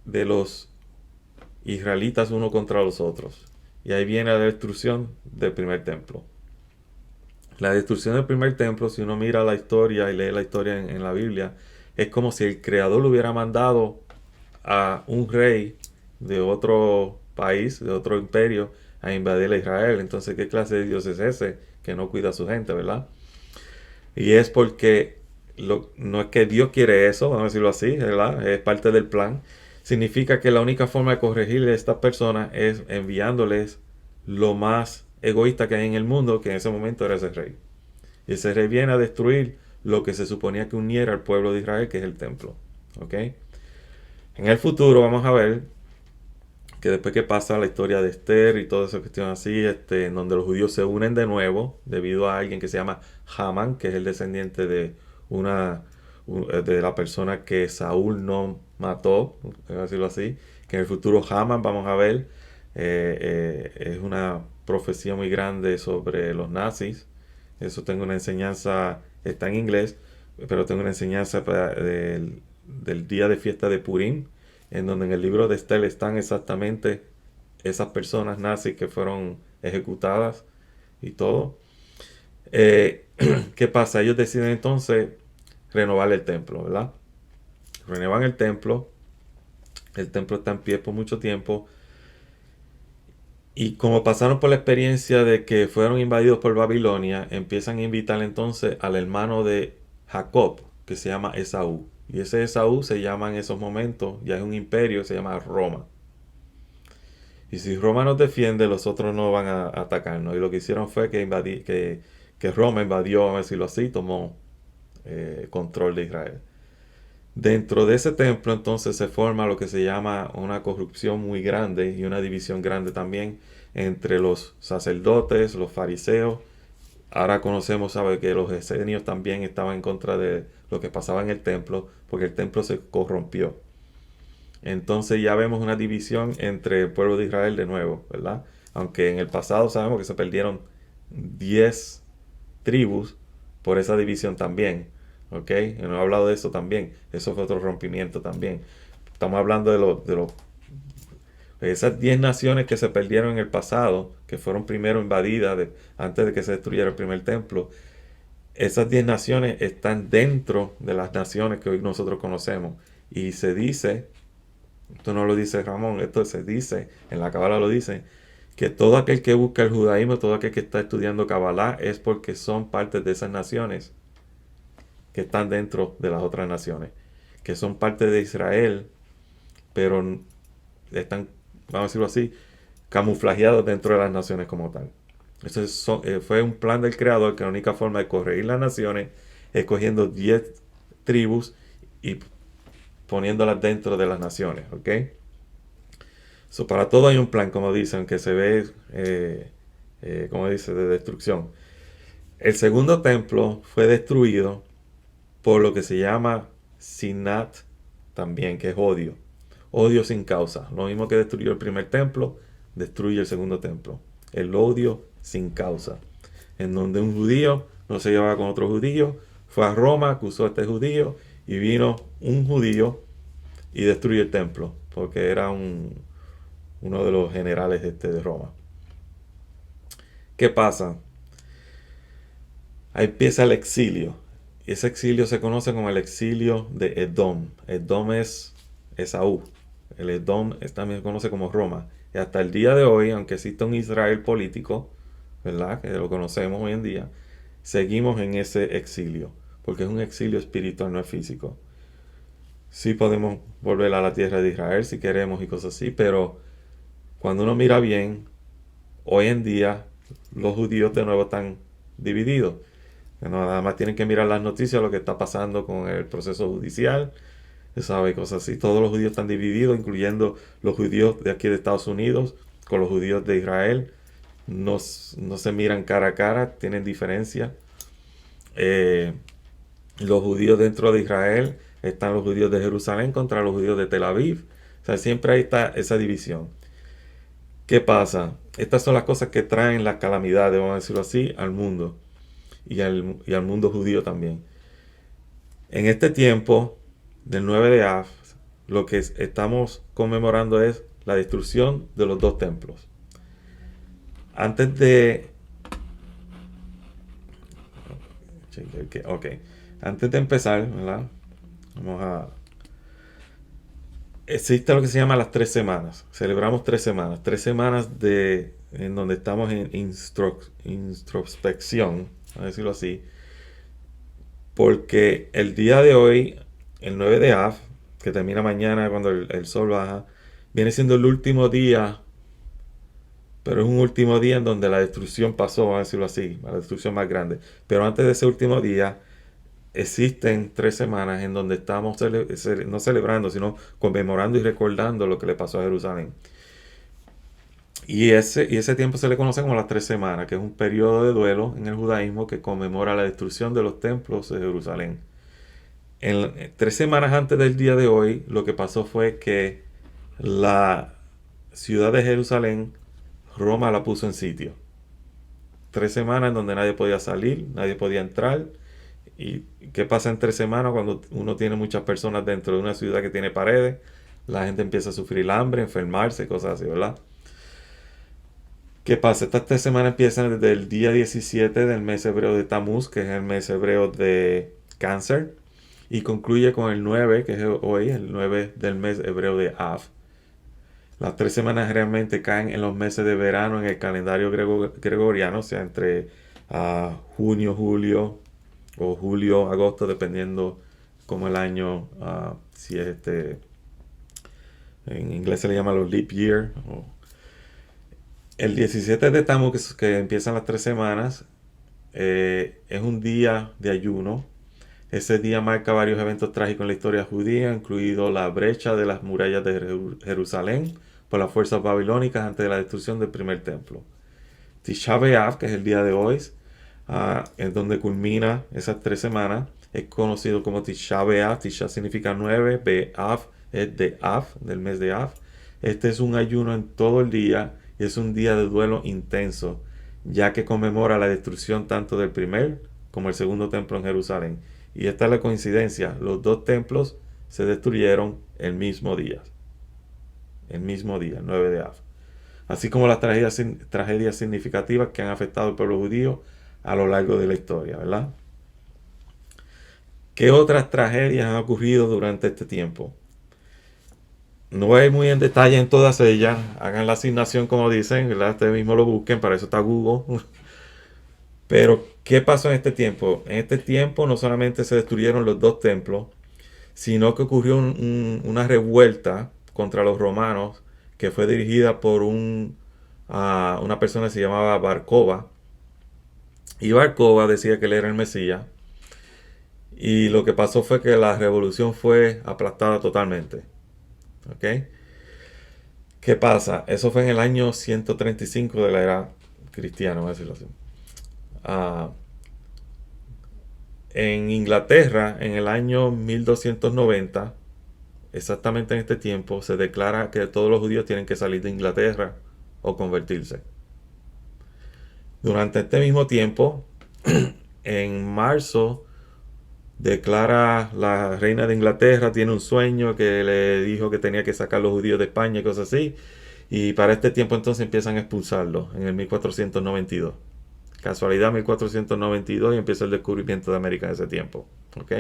de los israelitas uno contra los otros. Y ahí viene la destrucción del primer templo. La destrucción del primer templo, si uno mira la historia y lee la historia en la Biblia, es como si el Creador le hubiera mandado a un rey de otro país, de otro imperio, a invadir a Israel. Entonces, ¿qué clase de Dios es ese que no cuida a su gente, verdad? Y es porque no es que Dios quiere eso, vamos a decirlo así, ¿verdad? Es parte del plan. Significa que la única forma de corregirle a estas personas es enviándoles lo más egoísta que hay en el mundo, que en ese momento era ese rey. Y ese rey viene a destruir lo que se suponía que uniera al pueblo de Israel, que es el templo. ¿Ok? En el futuro vamos a ver que después que pasa la historia de Esther y toda esa cuestión así, en donde los judíos se unen de nuevo debido a alguien que se llama Haman, que es el descendiente de la persona que Saúl no mató, voy a decirlo así, que en el futuro Haman, vamos a ver, es una profecía muy grande sobre los nazis. Eso tengo una enseñanza, está en inglés, pero tengo una enseñanza del día de fiesta de Purim, en donde en el libro de Estel están exactamente esas personas nazis que fueron ejecutadas y todo. ¿Qué pasa? Ellos deciden entonces renovar el templo, ¿verdad? Renuevan el templo está en pie por mucho tiempo, y como pasaron por la experiencia de que fueron invadidos por Babilonia, empiezan a invitar entonces al hermano de Jacob, que se llama Esaú. Y ese Esaú se llama en esos momentos, ya es un imperio, se llama Roma. Y si Roma nos defiende, los otros no van a atacarnos. Y lo que hicieron fue que que Roma invadió, vamos a decirlo así, tomó control de Israel. Dentro de ese templo entonces se forma lo que se llama una corrupción muy grande y una división grande también entre los sacerdotes, los fariseos. Ahora conocemos, sabe, que los esenios también estaban en contra de lo que pasaba en el templo, porque el templo se corrompió. Entonces ya vemos una división entre el pueblo de Israel de nuevo, ¿verdad? Aunque en el pasado sabemos que se perdieron 10 tribus por esa división también, ¿ok? No he hablado de eso también, eso fue otro rompimiento también. Estamos hablando de esas 10 naciones que se perdieron en el pasado, que fueron primero invadidas antes de que se destruyera el primer templo. Esas 10 naciones están dentro de las naciones que hoy nosotros conocemos. Y se dice, esto no lo dice Ramón, esto se dice, en la Cábala lo dice, que todo aquel que busca el judaísmo, todo aquel que está estudiando Kabbalah, es porque son parte de esas naciones que están dentro de las otras naciones, que son parte de Israel, pero están, vamos a decirlo así, camuflajeados dentro de las naciones como tal. Eso fue un plan del creador, que la única forma de corregir las naciones es cogiendo 10 tribus y poniéndolas dentro de las naciones, ¿ok? Para todo hay un plan, como dicen, que se ve, como dice, de destrucción. El segundo templo fue destruido por lo que se llama Sinat también, que es odio. Odio sin causa. Lo mismo que destruyó el primer templo, destruye el segundo templo. El odio sin causa. En donde un judío no se llevaba con otro judío, fue a Roma, acusó a este judío y vino un judío y destruye el templo, porque era uno de los generales de Roma. ¿Qué pasa? Ahí empieza el exilio. Y ese exilio se conoce como el exilio de Edom. Edom es Esaú. El Edom también se conoce como Roma. Y hasta el día de hoy, aunque existe un Israel político, ¿verdad? Que lo conocemos hoy en día, seguimos en ese exilio. Porque es un exilio espiritual, no es físico. Sí podemos volver a la tierra de Israel si queremos y cosas así, pero cuando uno mira bien, hoy en día los judíos de nuevo están divididos. Nada más tienen que mirar las noticias, lo que está pasando con el proceso judicial, ¿sabe? Cosas así. Todos los judíos están divididos, incluyendo los judíos de aquí de Estados Unidos con los judíos de Israel. No se miran cara a cara, tienen diferencia. Los judíos dentro de Israel, están los judíos de Jerusalén contra los judíos de Tel Aviv. O sea, siempre ahí está esa división. ¿Qué pasa? Estas son las cosas que traen las calamidades, vamos a decirlo así, al mundo. Y al mundo judío también. En este tiempo del 9 de Av, lo que estamos conmemorando es la destrucción de los dos templos. Antes de... Ok. Antes de empezar, ¿verdad? Vamos a... Existe lo que se llama las 3 semanas. Celebramos 3 semanas. 3 semanas en donde estamos en introspección, a decirlo así. Porque el día de hoy, el 9 de Av, que termina mañana cuando el sol baja, viene siendo el último día, pero es un último día en donde la destrucción pasó, vamos a decirlo así, la destrucción más grande. Pero antes de ese último día, existen 3 semanas en donde estamos no celebrando, sino conmemorando y recordando lo que le pasó a Jerusalén. Y ese tiempo se le conoce como las 3 semanas, que es un periodo de duelo en el judaísmo que conmemora la destrucción de los templos de Jerusalén. 3 semanas antes del día de hoy, lo que pasó fue que la ciudad de Jerusalén, Roma la puso en sitio. 3 semanas en donde nadie podía salir, nadie podía entrar. ¿Y qué pasa en 3 semanas cuando uno tiene muchas personas dentro de una ciudad que tiene paredes? La gente empieza a sufrir hambre, enfermarse, cosas así, ¿verdad? ¿Qué pasa? Estas 3 semanas empiezan desde el día 17 del mes hebreo de Tammuz, que es el mes hebreo de Cáncer, y concluye con el 9, que es hoy, el 9 del mes hebreo de Av. Las 3 semanas realmente caen en los meses de verano en el calendario gregoriano, o sea, entre junio, julio o julio, agosto, dependiendo como el año, si es en inglés se le llama los leap year. El 17 de Tammuz, que empiezan las 3 semanas, es un día de ayuno. Ese día marca varios eventos trágicos en la historia judía, incluido la brecha de las murallas de Jerusalén por las fuerzas babilónicas antes de la destrucción del primer templo. Tisha B'Av, que es el día de hoy, es donde culmina esas 3 semanas. Es conocido como Tisha B'Av. Tisha significa 9, B'Av es de Av, del mes de Av. Este es un ayuno en todo el día y es un día de duelo intenso, ya que conmemora la destrucción tanto del primer como el segundo templo en Jerusalén. Y esta es la coincidencia, los dos templos se destruyeron el mismo día, el 9 de Av. Así como las tragedias significativas que han afectado al pueblo judío a lo largo de la historia, ¿verdad? ¿Qué otras tragedias han ocurrido durante este tiempo? No voy a ir muy en detalle en todas ellas. Hagan la asignación como dicen, ¿verdad? Ustedes mismos lo busquen, para eso está Google. Pero, ¿qué pasó en este tiempo? En este tiempo no solamente se destruyeron los dos templos, sino que ocurrió una revuelta contra los romanos que fue dirigida por una persona que se llamaba Barcova. Y Barcova decía que él era el Mesías. Y lo que pasó fue que la revolución fue aplastada totalmente. ¿Ok? ¿Qué pasa? Eso fue en el año 135 de la era cristiana, vamos a decirlo así. Ah, en Inglaterra, en el año 1290, exactamente en este tiempo, se declara que todos los judíos tienen que salir de Inglaterra o convertirse. Durante este mismo tiempo, en marzo, declara la reina de Inglaterra, tiene un sueño que le dijo que tenía que sacar a los judíos de España y cosas así. Y para este tiempo entonces empiezan a expulsarlos en el 1492. Casualidad, 1492, y empieza el descubrimiento de América en ese tiempo. ¿Ok?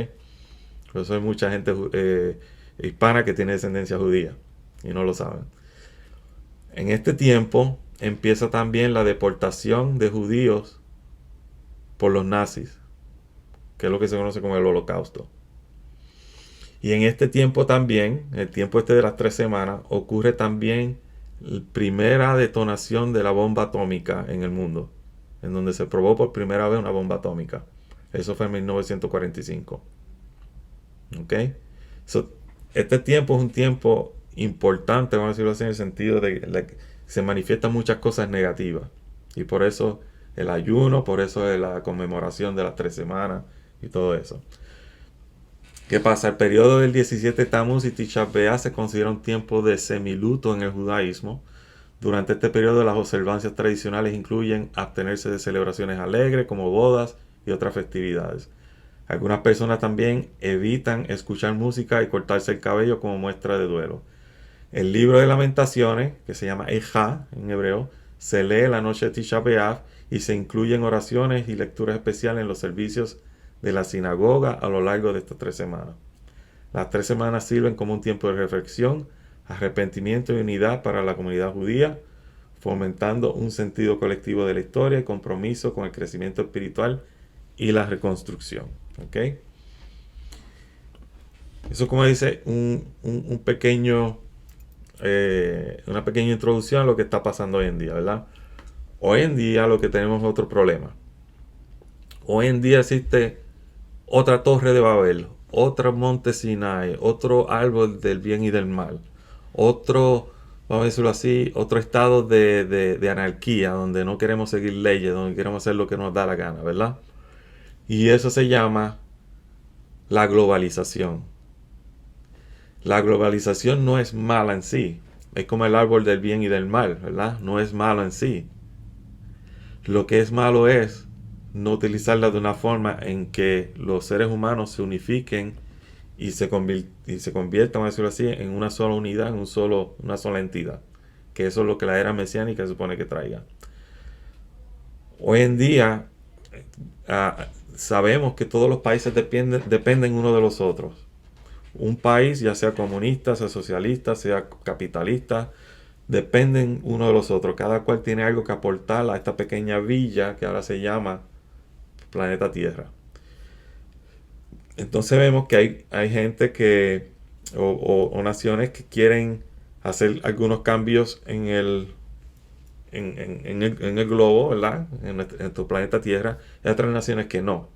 Por eso hay mucha gente hispana que tiene descendencia judía y no lo saben. En este tiempo empieza también la deportación de judíos por los nazis, que es lo que se conoce como el Holocausto. Y en este tiempo también, el tiempo este de las 3 semanas, ocurre también la primera detonación de la bomba atómica en el mundo, en donde se probó por primera vez una bomba atómica. Eso fue en 1945. ¿Ok? Este tiempo es un tiempo importante, vamos a decirlo así, en el sentido de que se manifiestan muchas cosas negativas. Y por eso el ayuno, por eso es la conmemoración de las 3 semanas y todo eso. ¿Qué pasa? El periodo del 17 Tammuz y Tisha B'Av se considera un tiempo de semiluto en el judaísmo. Durante este periodo las observancias tradicionales incluyen abstenerse de celebraciones alegres como bodas y otras festividades. Algunas personas también evitan escuchar música y cortarse el cabello como muestra de duelo. El libro de Lamentaciones, que se llama Ejá en hebreo, se lee la noche de Tisha B'Av y se incluyen oraciones y lecturas especiales en los servicios de la sinagoga a lo largo de estas 3 semanas. Las 3 semanas sirven como un tiempo de reflexión, arrepentimiento y unidad para la comunidad judía, fomentando un sentido colectivo de la historia y compromiso con el crecimiento espiritual y la reconstrucción. ¿Okay? Eso, como dice, un pequeño, una pequeña introducción a lo que está pasando hoy en día, ¿verdad? Hoy en día lo que tenemos es otro problema. Hoy en día existe otra torre de Babel, otro monte Sinai, otro árbol del bien y del mal, otro, vamos a decirlo así, otro estado de anarquía, donde no queremos seguir leyes, donde queremos hacer lo que nos da la gana, ¿verdad? Y eso se llama la globalización. La globalización no es mala en sí, es como el árbol del bien y del mal, ¿verdad? No es malo en sí. Lo que es malo es no utilizarla de una forma en que los seres humanos se unifiquen y se conviertan, vamos a decirlo así, en una sola unidad, en una sola entidad. Que eso es lo que la era mesiánica se supone que traiga. Hoy en día sabemos que todos los países dependen uno de los otros. Un país, ya sea comunista, sea socialista, sea capitalista, dependen uno de los otros. Cada cual tiene algo que aportar a esta pequeña villa que ahora se llama planeta Tierra. Entonces vemos que hay gente que o naciones que quieren hacer algunos cambios en en el globo, ¿verdad? En nuestro planeta Tierra, y otras naciones que no.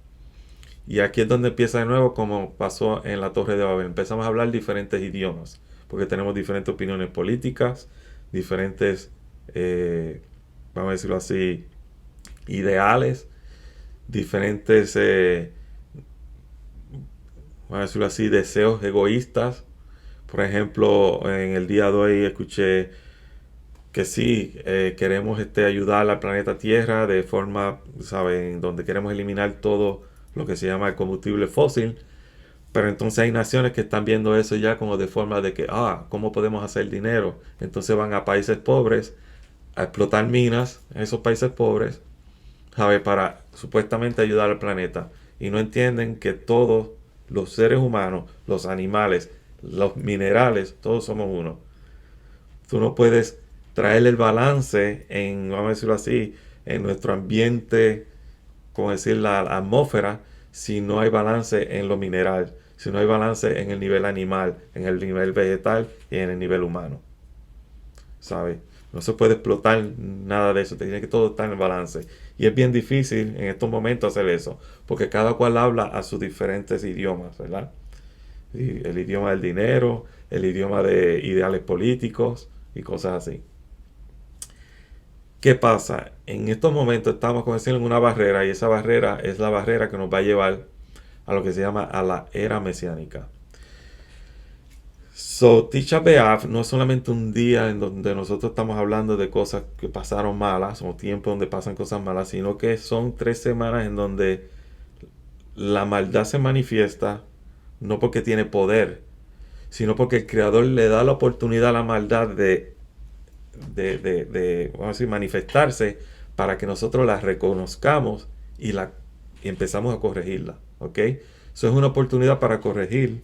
Y aquí es donde empieza de nuevo, como pasó en la Torre de Babel. Empezamos a hablar diferentes idiomas, porque tenemos diferentes opiniones políticas, diferentes, vamos a decirlo así, ideales, diferentes, vamos a decirlo así, deseos egoístas. Por ejemplo, en el día de hoy escuché que sí, queremos ayudar al planeta Tierra de forma, ¿saben? Donde queremos eliminar todo lo que se llama el combustible fósil. Pero entonces hay naciones que están viendo eso ya como de forma de que, ¿cómo podemos hacer dinero? Entonces van a países pobres a explotar minas en esos países pobres, ¿sabe? Para supuestamente ayudar al planeta. Y no entienden que todos los seres humanos, los animales, los minerales, todos somos uno. Tú no puedes traer el balance en, vamos a decirlo así, en nuestro ambiente, como decir, la atmósfera, si no hay balance en lo mineral, si no hay balance en el nivel animal, en el nivel vegetal y en el nivel humano. ¿Sabes? No se puede explotar nada de eso, tiene que todo estar en balance. Y es bien difícil en estos momentos hacer eso, porque cada cual habla a sus diferentes idiomas, ¿verdad? Y el idioma del dinero, el idioma de ideales políticos y cosas así. ¿Qué pasa? En estos momentos estamos, como decir, en una barrera, y esa barrera es la barrera que nos va a llevar a lo que se llama a la era mesiánica. So, Tisha B'Av no es solamente un día en donde nosotros estamos hablando de cosas que pasaron malas, o tiempo donde pasan cosas malas, sino que son 3 semanas en donde la maldad se manifiesta, no porque tiene poder, sino porque el Creador le da la oportunidad a la maldad vamos a decir, manifestarse para que nosotros la reconozcamos y empezamos a corregirla, ¿ok? Eso es una oportunidad para corregir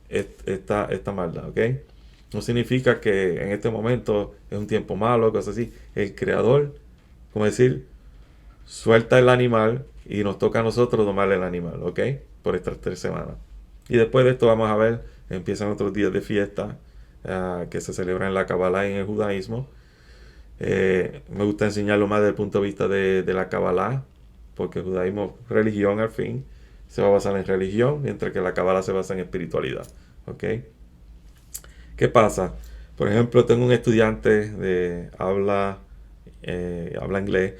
esta maldad, ¿ok? No significa que en este momento es un tiempo malo, cosas así. El Creador, como decir, suelta el animal y nos toca a nosotros domar el animal, ¿ok? Por estas 3 semanas. Y después de esto vamos a ver, empiezan otros días de fiesta que se celebran en la Kabbalah y en el judaísmo. Me gusta enseñarlo más desde el punto de vista de la Kabbalah, porque el judaísmo, religión al fin, se va a basar en religión, mientras que la Kabbalah se basa en espiritualidad. ¿Ok? ¿Qué pasa? Por ejemplo, tengo un estudiante de habla inglés,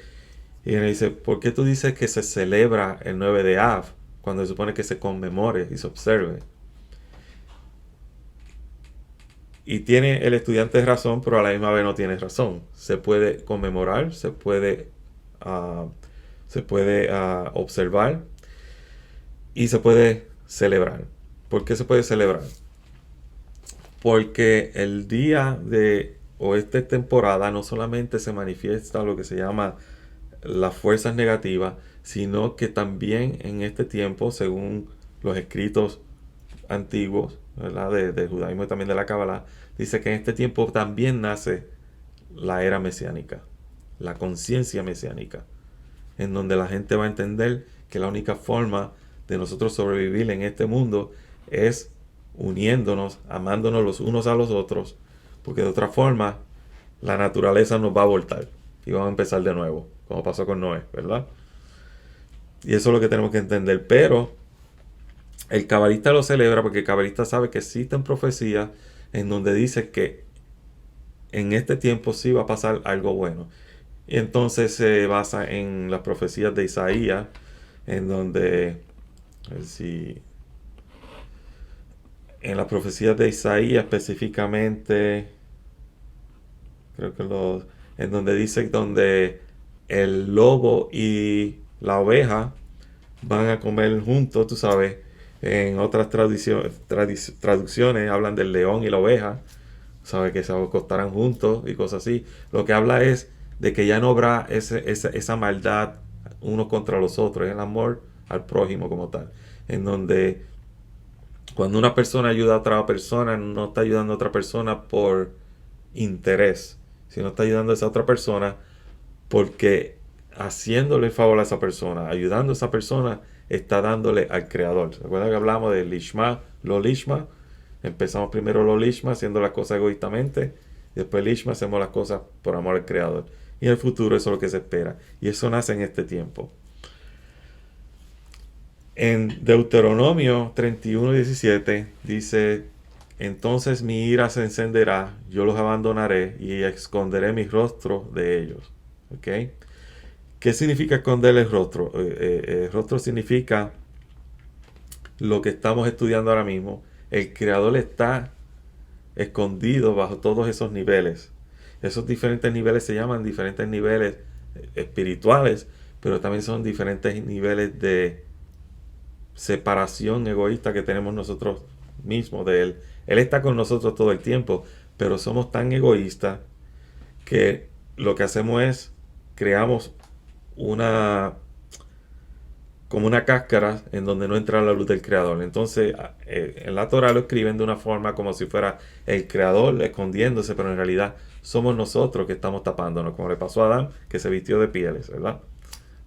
y me dice, ¿por qué tú dices que se celebra el 9 de Av cuando se supone que se conmemore y se observe? Y tiene el estudiante razón, pero a la misma vez no tiene razón. Se puede conmemorar, uh, se puede observar y se puede celebrar. ¿Por qué se puede celebrar? Porque el día o esta temporada no solamente se manifiesta lo que se llama las fuerzas negativas, sino que también en este tiempo, según los escritos antiguos, ¿verdad? De judaísmo y también de la Kabbalah, dice que en este tiempo también nace la era mesiánica, la conciencia mesiánica, en donde la gente va a entender que la única forma de nosotros sobrevivir en este mundo es uniéndonos, amándonos los unos a los otros, porque de otra forma la naturaleza nos va a voltar y vamos a empezar de nuevo, como pasó con Noé, ¿verdad? Y eso es lo que tenemos que entender, pero el cabalista lo celebra porque el cabalista sabe que existen profecías en donde dice que en este tiempo sí va a pasar algo bueno. Y entonces se basa en las profecías de Isaías, en donde, a ver si, en las profecías de Isaías específicamente, creo que en donde dice donde el lobo y la oveja van a comer juntos, tú sabes. En otras traducciones hablan del león y la oveja, sabe que se acostarán juntos y cosas así. Lo que habla es de que ya no habrá esa maldad unos contra los otros, es el amor al prójimo como tal, en donde cuando una persona ayuda a otra persona, no está ayudando a otra persona por interés, sino está ayudando a esa otra persona porque haciéndole el favor a esa persona, ayudando a esa persona, está dándole al Creador. ¿Se acuerdan que hablamos de Lishma, lo Lishma? Empezamos primero lo Lishma, haciendo las cosas egoístamente, y después Lishma, hacemos las cosas por amor al Creador. y en el futuro eso es lo que se espera. Y eso nace en este tiempo. En Deuteronomio 31:17 dice: entonces mi ira se encenderá, yo los abandonaré y esconderé mi rostro de ellos. ¿Ok? ¿Qué significa esconder el rostro? El rostro significa lo que estamos estudiando ahora mismo. El Creador está escondido bajo todos esos niveles. Esos diferentes niveles se llaman diferentes niveles espirituales, pero también son diferentes niveles de separación egoísta que tenemos nosotros mismos de Él. Él está con nosotros todo el tiempo, pero somos tan egoístas que lo que hacemos es creamos una como una cáscara en donde no entra la luz del Creador. Entonces, en la Torah lo escriben de una forma como si fuera el Creador escondiéndose, pero en realidad somos nosotros que estamos tapándonos, como le pasó a Adán, que se vistió de pieles, ¿verdad?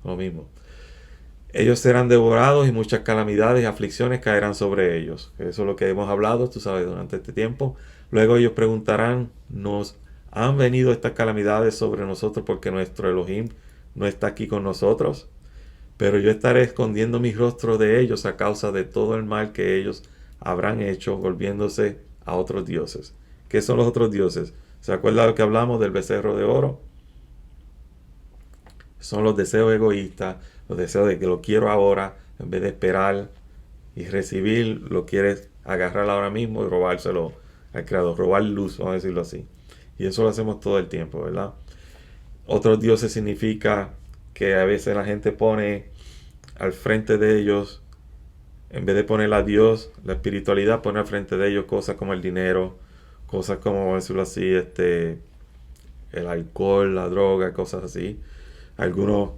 Lo mismo. Ellos serán devorados y muchas calamidades y aflicciones caerán sobre ellos. Eso es lo que hemos hablado, tú sabes, durante este tiempo. Luego ellos preguntarán, ¿nos han venido estas calamidades sobre nosotros porque nuestro Elohim no está aquí con nosotros? Pero yo estaré escondiendo mi rostro de ellos a causa de todo el mal que ellos habrán hecho volviéndose a otros dioses. ¿Qué son los otros dioses? ¿Se acuerda lo que hablamos del becerro de oro? Son los deseos egoístas, los deseos de que lo quiero ahora, en vez de esperar y recibir, lo quieres agarrar ahora mismo y robárselo al Creador, robar luz, vamos a decirlo así. Y eso lo hacemos todo el tiempo, ¿verdad? Otros dioses significa que a veces la gente pone al frente de ellos, en vez de poner a Dios, la espiritualidad, pone al frente de ellos cosas como el dinero, cosas como, vamos a decirlo así, el alcohol, la droga, cosas así. Algunos,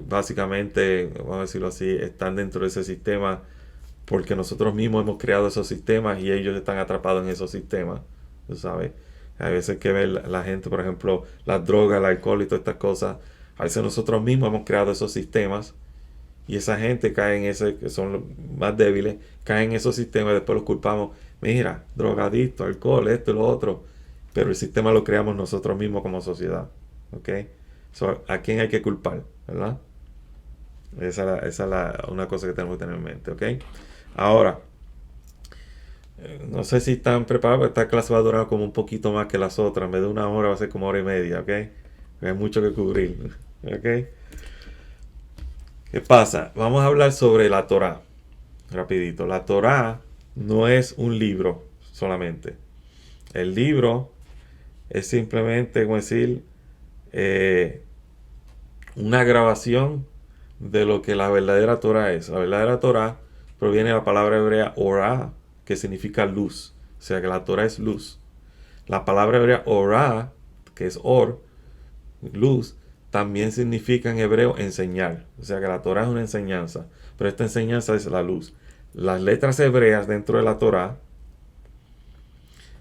básicamente, vamos a decirlo así, están dentro de ese sistema porque nosotros mismos hemos creado esos sistemas y ellos están atrapados en esos sistemas, tú sabes. A veces que ve la gente, por ejemplo, las drogas, el alcohol y todas estas cosas, a veces nosotros mismos hemos creado esos sistemas y esa gente cae en ese, que son los más débiles, caen en esos sistemas y después los culpamos. Mira, drogadicto, alcohol, esto y lo otro. Pero el sistema lo creamos nosotros mismos como sociedad. ¿Ok? So, ¿a quién hay que culpar? ¿Verdad? Esa es una cosa que tenemos que tener en mente. ¿Ok? Ahora, no sé si están preparados, esta clase va a durar como un poquito más que las otras. En vez de una hora va a ser como hora y media, ¿ok? Hay mucho que cubrir, ¿ok? ¿Qué pasa? Vamos a hablar sobre la Torá, rapidito. La Torá no es un libro solamente. El libro es simplemente, como decir, una grabación de lo que la verdadera Torá es. La verdadera Torá proviene de la palabra hebrea orá, que significa luz. O sea que la Torah es luz. La palabra hebrea orá, que es or, luz, también significa en hebreo enseñar. O sea que la Torah es una enseñanza. Pero esta enseñanza es la luz. Las letras hebreas dentro de la Torah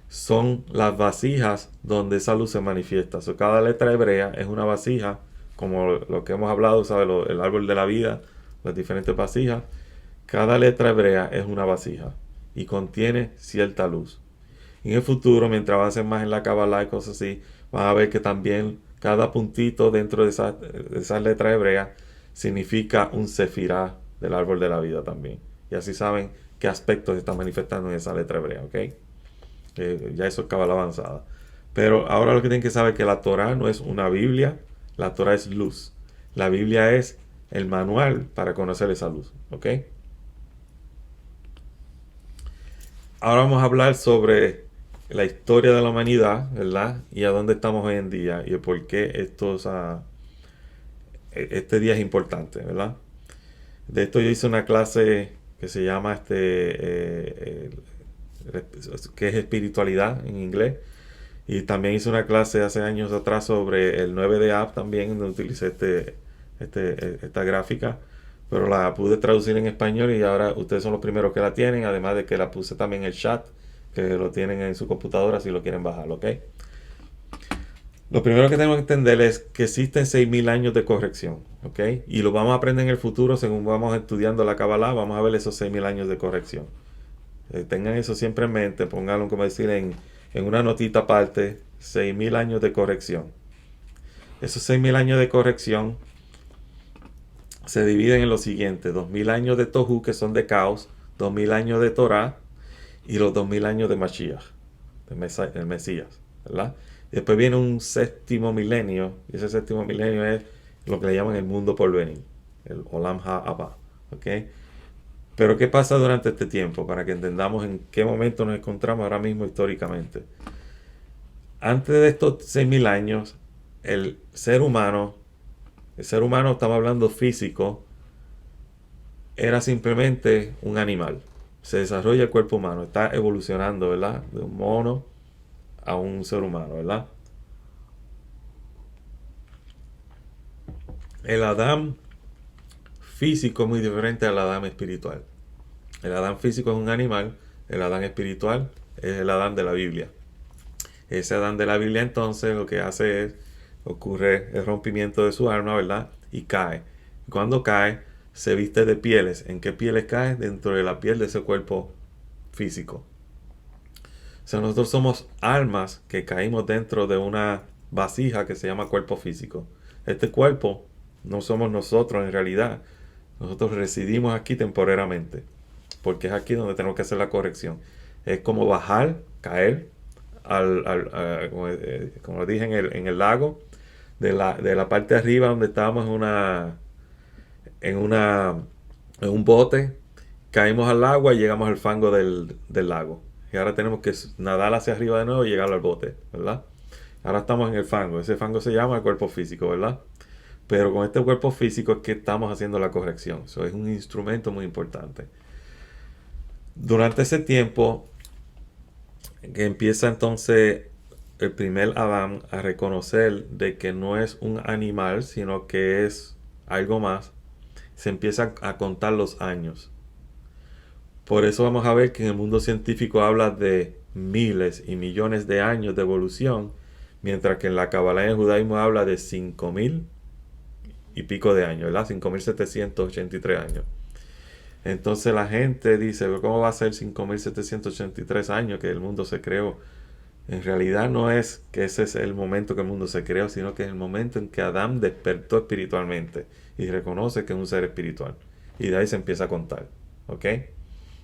son las vasijas donde esa luz se manifiesta. So, cada letra hebrea es una vasija, como lo que hemos hablado, ¿sabes? El árbol de la vida, las diferentes vasijas. Cada letra hebrea es una vasija y contiene cierta luz. En el futuro, mientras avancen más en la Kabbalah y cosas así, van a ver que también cada puntito dentro de esas letras hebreas significa un sefirá del árbol de la vida también. Y así saben qué aspectos se están manifestando en esa letra hebrea, ¿ok? Ya eso es Kabbalah avanzada. Pero ahora lo que tienen que saber es que la Torah no es una Biblia, la Torah es luz. La Biblia es el manual para conocer esa luz, ¿ok? Ahora vamos a hablar sobre la historia de la humanidad, ¿verdad? Y a dónde estamos hoy en día y el por qué este día es importante, ¿verdad? De esto yo hice una clase que se llama que es espiritualidad en inglés. Y también hice una clase hace años atrás sobre el 9 de Av también, donde utilicé esta gráfica. Pero la pude traducir en español y ahora ustedes son los primeros que la tienen, además de que la puse también en el chat, que lo tienen en su computadora si lo quieren bajar, ¿ok? Lo primero que tenemos que entender es que existen 6.000 años de corrección, ¿ok? Y lo vamos a aprender en el futuro según vamos estudiando la Kabbalah, vamos a ver esos 6.000 años de corrección. Tengan eso siempre en mente, pónganlo como decir en una notita aparte, 6.000 años de corrección. Esos 6.000 años de corrección se dividen en lo siguiente: 2.000 años de Tohu, que son de caos, 2.000 años de Torah y los 2.000 años de Mashiach, el Mesías, ¿verdad? Y después viene un séptimo milenio, y ese séptimo milenio es lo que le llaman el mundo por venir, el Olam Ha'aba, ¿ok? Pero ¿qué pasa durante este tiempo? Para que entendamos en qué momento nos encontramos ahora mismo históricamente. Antes de estos 6.000 años, el ser humano, estamos hablando físico, era simplemente un animal. Se desarrolla el cuerpo humano, está evolucionando, ¿verdad? De un mono a un ser humano, ¿verdad? El Adán físico es muy diferente al Adán espiritual. El Adán físico es un animal, el Adán espiritual es el Adán de la Biblia. Ese Adán de la Biblia entonces lo que hace es, ocurre el rompimiento de su alma, ¿verdad? Y cae. Y cuando cae, se viste de pieles. ¿En qué pieles cae? Dentro de la piel de ese cuerpo físico. O sea, nosotros somos almas que caímos dentro de una vasija que se llama cuerpo físico. Este cuerpo no somos nosotros en realidad. Nosotros residimos aquí temporariamente, porque es aquí donde tenemos que hacer la corrección. Es como bajar, caer, como dije, en el lago, de la parte de arriba donde estábamos en una, en un bote, caímos al agua y llegamos al fango del lago. Y ahora tenemos que nadar hacia arriba de nuevo y llegar al bote, ¿verdad? Ahora estamos en el fango. Ese fango se llama el cuerpo físico, ¿verdad? Pero con este cuerpo físico es que estamos haciendo la corrección. Eso es un instrumento muy importante. Durante ese tiempo que empieza entonces el primer Adán a reconocer de que no es un animal, sino que es algo más, se empieza a contar los años. Por eso vamos a ver que en el mundo científico habla de miles y millones de años de evolución, mientras que en la Kabbalah y el judaísmo habla de 5.000 y pico de años, ¿verdad? 5.783 años. Entonces la gente dice, ¿cómo va a ser 5.783 años que el mundo se creó? En realidad no es que ese es el momento que el mundo se creó, sino que es el momento en que Adán despertó espiritualmente y reconoce que es un ser espiritual. Y de ahí se empieza a contar, ¿ok?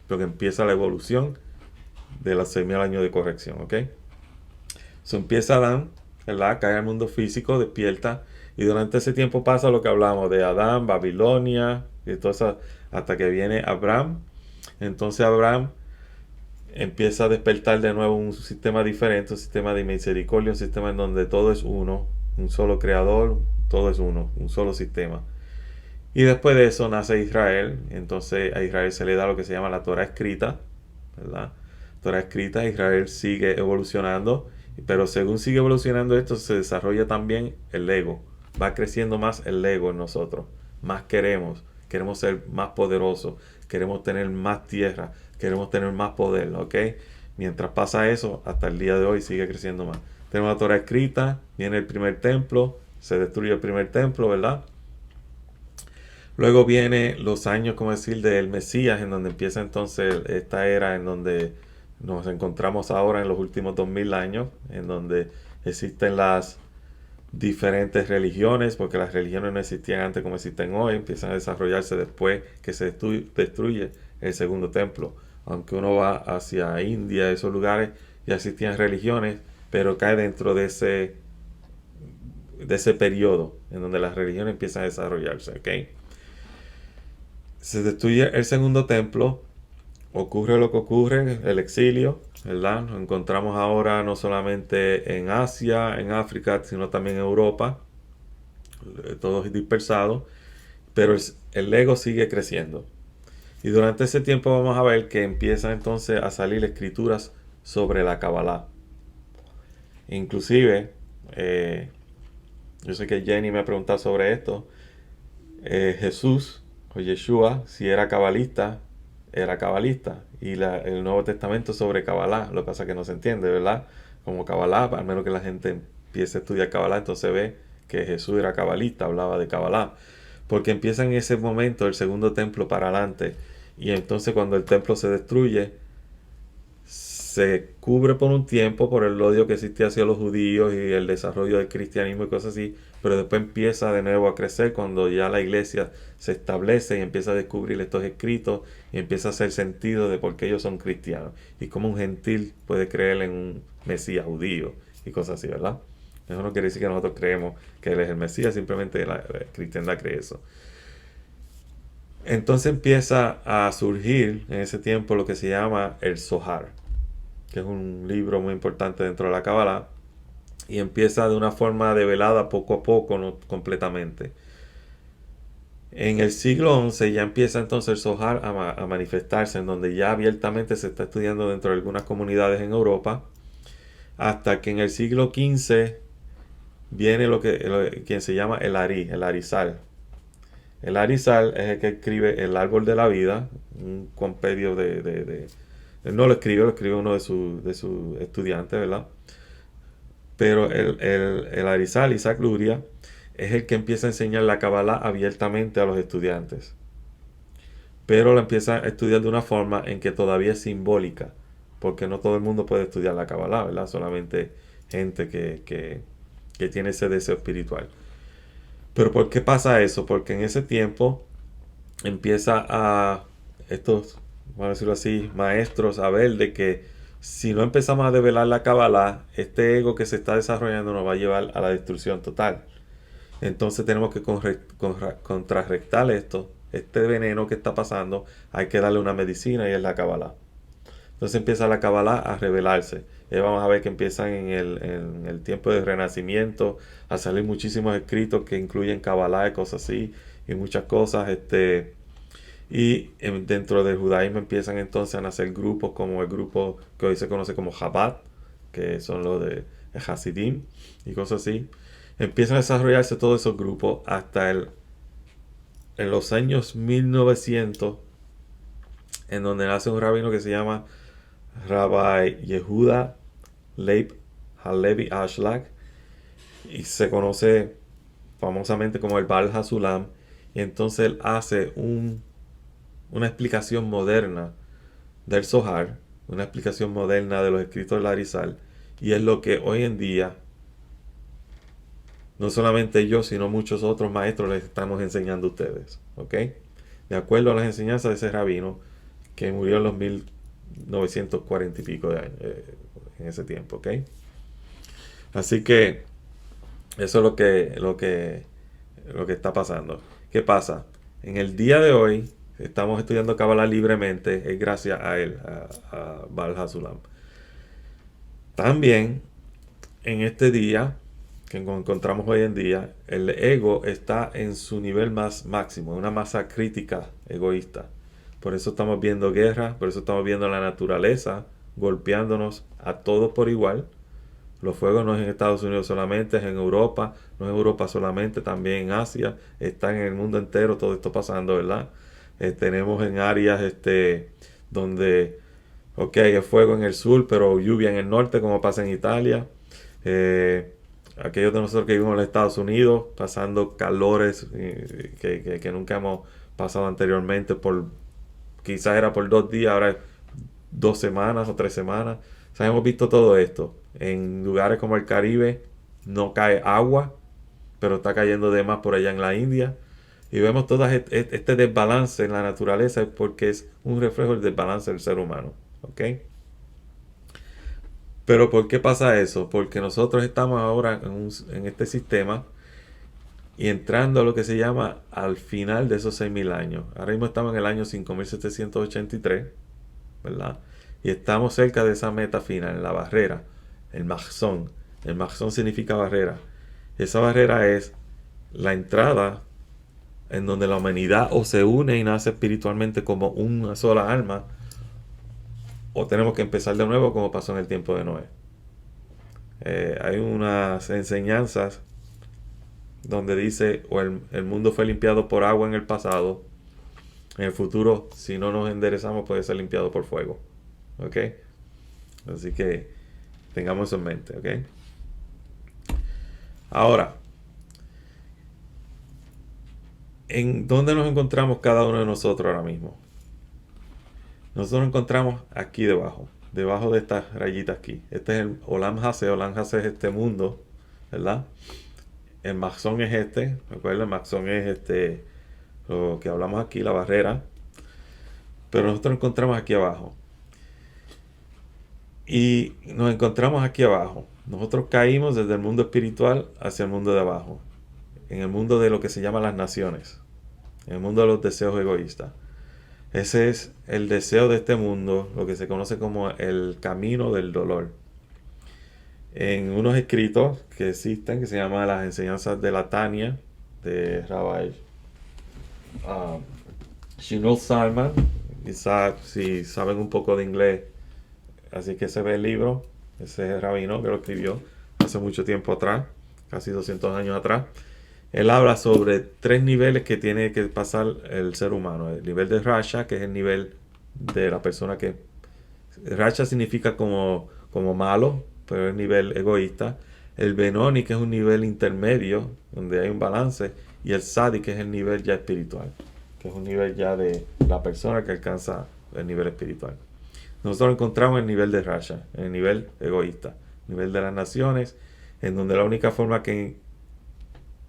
Porque empieza la evolución de los 6.000 años de corrección, ¿ok? So empieza Adán, ¿verdad? Cae al mundo físico, despierta, y durante ese tiempo pasa lo que hablamos de Adán, Babilonia, y todo eso, hasta que viene Abraham. Entonces Abraham empieza a despertar de nuevo un sistema diferente, un sistema de misericordia, un sistema en donde todo es uno, un solo creador, todo es uno, un solo sistema. Y después de eso nace Israel. Entonces a Israel se le da lo que se llama la Torah escrita, ¿verdad? Torah escrita. Israel sigue evolucionando, pero según sigue evolucionando esto, se desarrolla también el ego. Va creciendo más el ego en nosotros. Más queremos ser más poderosos, queremos tener más tierra, queremos tener más poder, ¿ok? Mientras pasa eso, hasta el día de hoy sigue creciendo más. Tenemos la Torah escrita, viene el primer templo, se destruye el primer templo, ¿verdad? Luego viene los años, como decir, del Mesías, en donde empieza entonces esta era en donde nos encontramos ahora en los últimos 2.000 años, en donde existen las diferentes religiones, porque las religiones no existían antes como existen hoy, empiezan a desarrollarse después que se destruye el segundo templo. Aunque uno va hacia India, esos lugares, ya existían religiones, pero cae dentro de ese periodo en donde las religiones empiezan a desarrollarse, ¿ok? Se destruye el segundo templo, ocurre lo que ocurre, el exilio, ¿verdad? Nos encontramos ahora no solamente en Asia, en África, sino también en Europa, todos dispersados, pero el ego sigue creciendo. Y durante ese tiempo vamos a ver que empiezan entonces a salir escrituras sobre la Kabbalah. Inclusive, yo sé que Jenny me ha preguntado sobre esto, Jesús o Yeshua, si era cabalista, y el Nuevo Testamento sobre Kabbalah. Lo que pasa es que no se entiende, ¿verdad? Como Kabbalah, al menos que la gente empiece a estudiar Kabbalah, entonces ve que Jesús era cabalista, hablaba de Kabbalah, porque empieza en ese momento el segundo templo para adelante, y entonces cuando el templo se destruye, se cubre por un tiempo por el odio que existía hacia los judíos y el desarrollo del cristianismo y cosas así, pero después empieza de nuevo a crecer cuando ya la iglesia se establece y empieza a descubrir estos escritos y empieza a hacer sentido de por qué ellos son cristianos y cómo un gentil puede creer en un Mesías judío y cosas así, ¿verdad? Eso no quiere decir que nosotros creemos que Él es el Mesías, simplemente la cristiandad cree eso. Entonces empieza a surgir en ese tiempo lo que se llama el Zohar, que es un libro muy importante dentro de la Kabbalah, y empieza de una forma develada poco a poco, no completamente. En el siglo XI ya empieza entonces el Zohar a manifestarse, en donde ya abiertamente se está estudiando dentro de algunas comunidades en Europa, hasta que en el siglo XV viene quien se llama el Arizal. El Arizal es el que escribe El Árbol de la Vida, un compendio él no lo escribe uno de sus estudiantes, ¿verdad? Pero el Arizal, Isaac Luria, es el que empieza a enseñar la Kabbalah abiertamente a los estudiantes. Pero la empieza a estudiar de una forma en que todavía es simbólica, porque no todo el mundo puede estudiar la Kabbalah, ¿verdad? Solamente gente que tiene ese deseo espiritual. Pero ¿por qué pasa eso? Porque en ese tiempo empieza a estos, vamos a decirlo así, maestros a ver de que si no empezamos a develar la Kabbalah, este ego que se está desarrollando nos va a llevar a la destrucción total. Entonces tenemos que contrarrestar esto, este veneno que está pasando, hay que darle una medicina y es la Kabbalah. Entonces empieza la Kabbalah a revelarse. Y vamos a ver que empiezan en el tiempo del Renacimiento a salir muchísimos escritos que incluyen Kabbalah y cosas así, y muchas cosas. Dentro del judaísmo empiezan entonces a nacer grupos como el grupo que hoy se conoce como Chabad, que son los de Hasidim y cosas así. Empiezan a desarrollarse todos esos grupos hasta en los años 1900, en donde nace un rabino que se llama Rabbi Yehuda Leib Halevi Ashlag, y se conoce famosamente como el Baal Hasulam, y entonces él hace una explicación moderna del Zohar, una explicación moderna de los escritos del Arizal, y es lo que hoy en día no solamente yo, sino muchos otros maestros les estamos enseñando a ustedes, ¿ok? De acuerdo a las enseñanzas de ese rabino que murió en los 1940 y pico de años, en ese tiempo, ¿ok? Así que eso es lo que está pasando. ¿Qué pasa? En el día de hoy estamos estudiando Kabbalah libremente, es gracias a él, a Baal Hasulam. También en este día que encontramos hoy en día, el ego está en su nivel más máximo, una masa crítica egoísta. Por eso estamos viendo guerra, por eso estamos viendo la naturaleza golpeándonos a todos por igual. Los fuegos no es en Estados Unidos solamente, es en Europa, no es en Europa solamente, también en Asia, está en el mundo entero todo esto pasando, ¿verdad? Tenemos en áreas donde, ok, hay fuego en el sur, pero lluvia en el norte, como pasa en Italia. Aquellos de nosotros que vivimos en los Estados Unidos, pasando calores que nunca hemos pasado anteriormente, quizás era por 2 días, ahora es 2 semanas o 3 semanas. O sea, hemos visto todo esto. En lugares como el Caribe no cae agua, pero está cayendo de más por allá en la India. Y vemos todo este desbalance en la naturaleza porque es un reflejo del desbalance del ser humano. ¿Ok? Pero ¿por qué pasa eso? Porque nosotros estamos ahora en este sistema y entrando a lo que se llama al final de esos 6.000 años. Ahora mismo estamos en el año 5.783, ¿verdad? Y estamos cerca de esa meta final, en la barrera, el Mahzón. El Mahzón significa barrera. Esa barrera es la entrada en donde la humanidad o se une y nace espiritualmente como una sola alma, o tenemos que empezar de nuevo como pasó en el tiempo de Noé. Hay unas enseñanzas donde dice o el mundo fue limpiado por agua en el pasado, en el futuro si no nos enderezamos puede ser limpiado por fuego. ¿Ok? Así que tengamos eso en mente. ¿Ok? Ahora, ¿en dónde nos encontramos cada uno de nosotros ahora mismo? Nosotros nos encontramos aquí debajo. debajo de estas rayitas aquí. Este es el Olam Hase. Olam Hase es este mundo, ¿verdad? El Maxón es este. Recuerden, el Maxón es lo que hablamos aquí, la barrera. Pero nosotros nos encontramos aquí abajo. Y nos encontramos aquí abajo. Nosotros caímos desde el mundo espiritual hacia el mundo de abajo. En el mundo de lo que se llama las naciones. En el mundo de los deseos egoístas. Ese es el deseo de este mundo, lo que se conoce como el camino del dolor. En unos escritos que existen, que se llaman las enseñanzas de la Tania, de Rabbi Shmuel Zalman, quizás si saben un poco de inglés, así que se ve el libro, ese rabino que lo escribió hace mucho tiempo atrás, casi 200 años atrás. Él habla sobre 3 niveles que tiene que pasar el ser humano. El nivel de Rasha, que es el nivel de la persona que... Rasha significa como malo, pero es el nivel egoísta. El Benoni, que es un nivel intermedio, donde hay un balance. Y el Sadi, que es el nivel ya espiritual, que es un nivel ya de la persona que alcanza el nivel espiritual. Nosotros encontramos el nivel de Rasha, el nivel egoísta, el nivel de las naciones, en donde la única forma que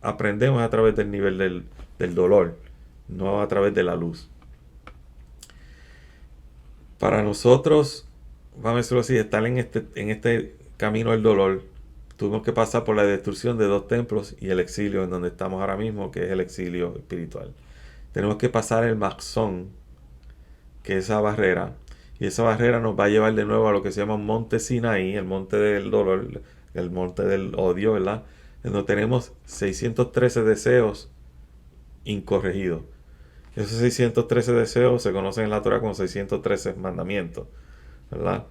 aprendemos a través del nivel del dolor, no a través de la luz. Para nosotros, vamos a decirlo así, estar en este camino del dolor, tuvimos que pasar por la destrucción de 2 templos y el exilio en donde estamos ahora mismo, que es el exilio espiritual. Tenemos que pasar el Maxón, que es esa barrera, y esa barrera nos va a llevar de nuevo a lo que se llama Monte Sinaí, el monte del dolor, el monte del odio, ¿verdad? En donde tenemos 613 deseos incorregidos. Esos 613 deseos se conocen en la Torah como 613 mandamientos, ¿verdad?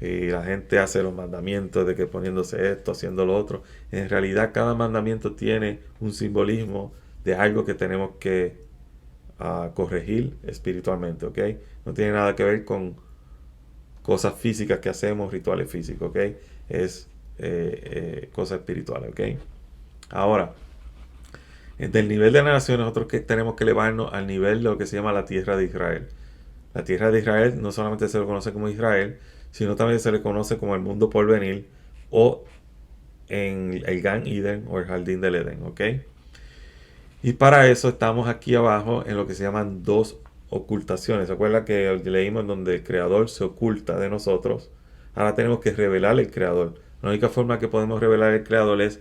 Y la gente hace los mandamientos de que poniéndose esto, haciendo lo otro. En realidad cada mandamiento tiene un simbolismo de algo que tenemos que corregir espiritualmente, ¿ok? No tiene nada que ver con cosas físicas que hacemos, rituales físicos, ¿ok? Es cosas espirituales, ¿ok? Ahora, del nivel de la nación, nosotros que tenemos que elevarnos al nivel de lo que se llama la tierra de Israel. La tierra de Israel no solamente se le conoce como Israel, sino también se le conoce como el mundo por venir o en el Gan Eden o el jardín del Edén, ¿ok? Y para eso estamos aquí abajo en lo que se llaman 2 ocultaciones. ¿Se acuerdan que leímos en donde el creador se oculta de nosotros? Ahora tenemos que revelar el creador. La única forma que podemos revelar el creador es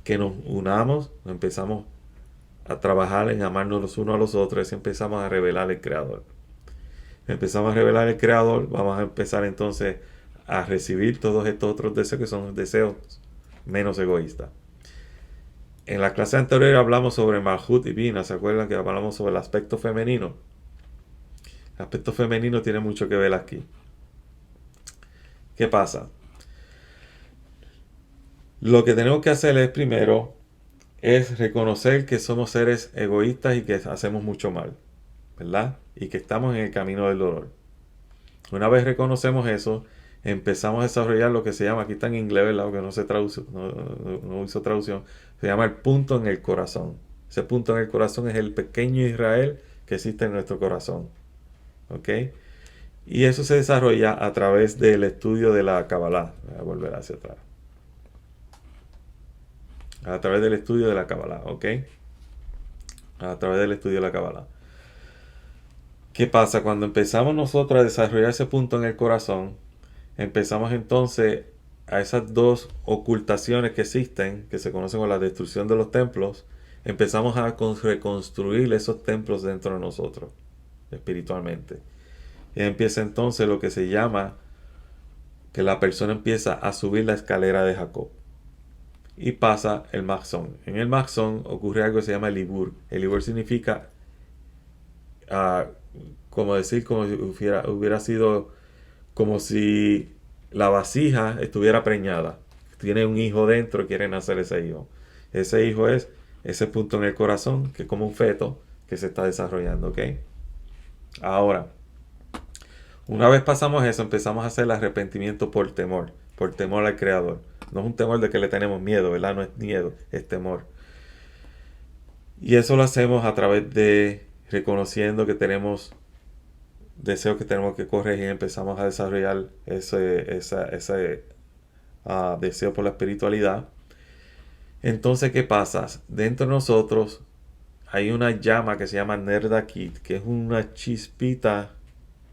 que nos unamos, empezamos a trabajar en amarnos los unos a los otros y empezamos a revelar el creador. Empezamos a revelar el creador, vamos a empezar entonces a recibir todos estos otros deseos que son deseos menos egoístas. En la clase anterior hablamos sobre Malhut y Bina. ¿Se acuerdan que hablamos sobre el aspecto femenino? El aspecto femenino tiene mucho que ver aquí. ¿Qué pasa? Lo que tenemos que hacer es primero es reconocer que somos seres egoístas y que hacemos mucho mal, ¿verdad? Y que estamos en el camino del dolor. Una vez reconocemos eso, empezamos a desarrollar lo que se llama, aquí está en inglés, ¿verdad? Porque no se traduce, no hizo traducción, se llama el punto en el corazón. Ese punto en el corazón es el pequeño Israel que existe en nuestro corazón. ¿Ok? Y eso se desarrolla a través del estudio de la Kabbalah. Voy a volver hacia atrás. A través del estudio de la Kabbalah, ¿ok? A través del estudio de la Kabbalah. ¿Qué pasa? Cuando empezamos nosotros a desarrollar ese punto en el corazón, empezamos entonces a esas 2 ocultaciones que existen, que se conocen como la destrucción de los templos, empezamos a reconstruir esos templos dentro de nosotros, espiritualmente. Y empieza entonces lo que se llama que la persona empieza a subir la escalera de Jacob. Y pasa el Maxón. En el Maxón ocurre algo que se llama el Ibur. El Ibur significa como decir, como si hubiera sido como si la vasija estuviera preñada. Tiene un hijo dentro y quiere nacer ese hijo. Ese hijo es ese punto en el corazón, que es como un feto que se está desarrollando, ¿ok? Ahora, una vez pasamos eso, empezamos a hacer el arrepentimiento por temor al Creador. No es un temor de que le tenemos miedo, ¿verdad? No es miedo, es temor. Y eso lo hacemos a través de reconociendo que tenemos deseos que tenemos que corregir, empezamos a desarrollar ese deseo por la espiritualidad. Entonces, ¿qué pasa? Dentro de nosotros hay una llama que se llama Nerdakit, que es una chispita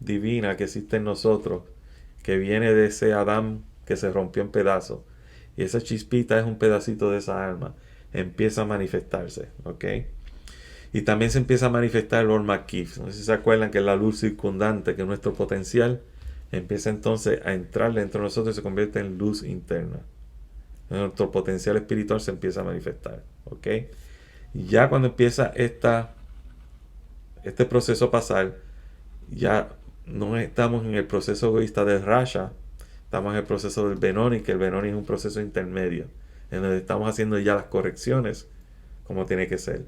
divina que existe en nosotros, que viene de ese Adán que se rompió en pedazos. Y esa chispita es un pedacito de esa alma. Empieza a manifestarse, ¿ok? Y también se empieza a manifestar el Ormakif. No sé si se acuerdan que es la luz circundante, que es nuestro potencial. Empieza entonces a entrar dentro de nosotros y se convierte en luz interna. Nuestro potencial espiritual se empieza a manifestar, ¿ok? Y ya cuando empieza este proceso a pasar, ya no estamos en el proceso egoísta del Rasha, estamos en el proceso del Benoni, que el Benoni es un proceso intermedio, en donde estamos haciendo ya las correcciones como tiene que ser.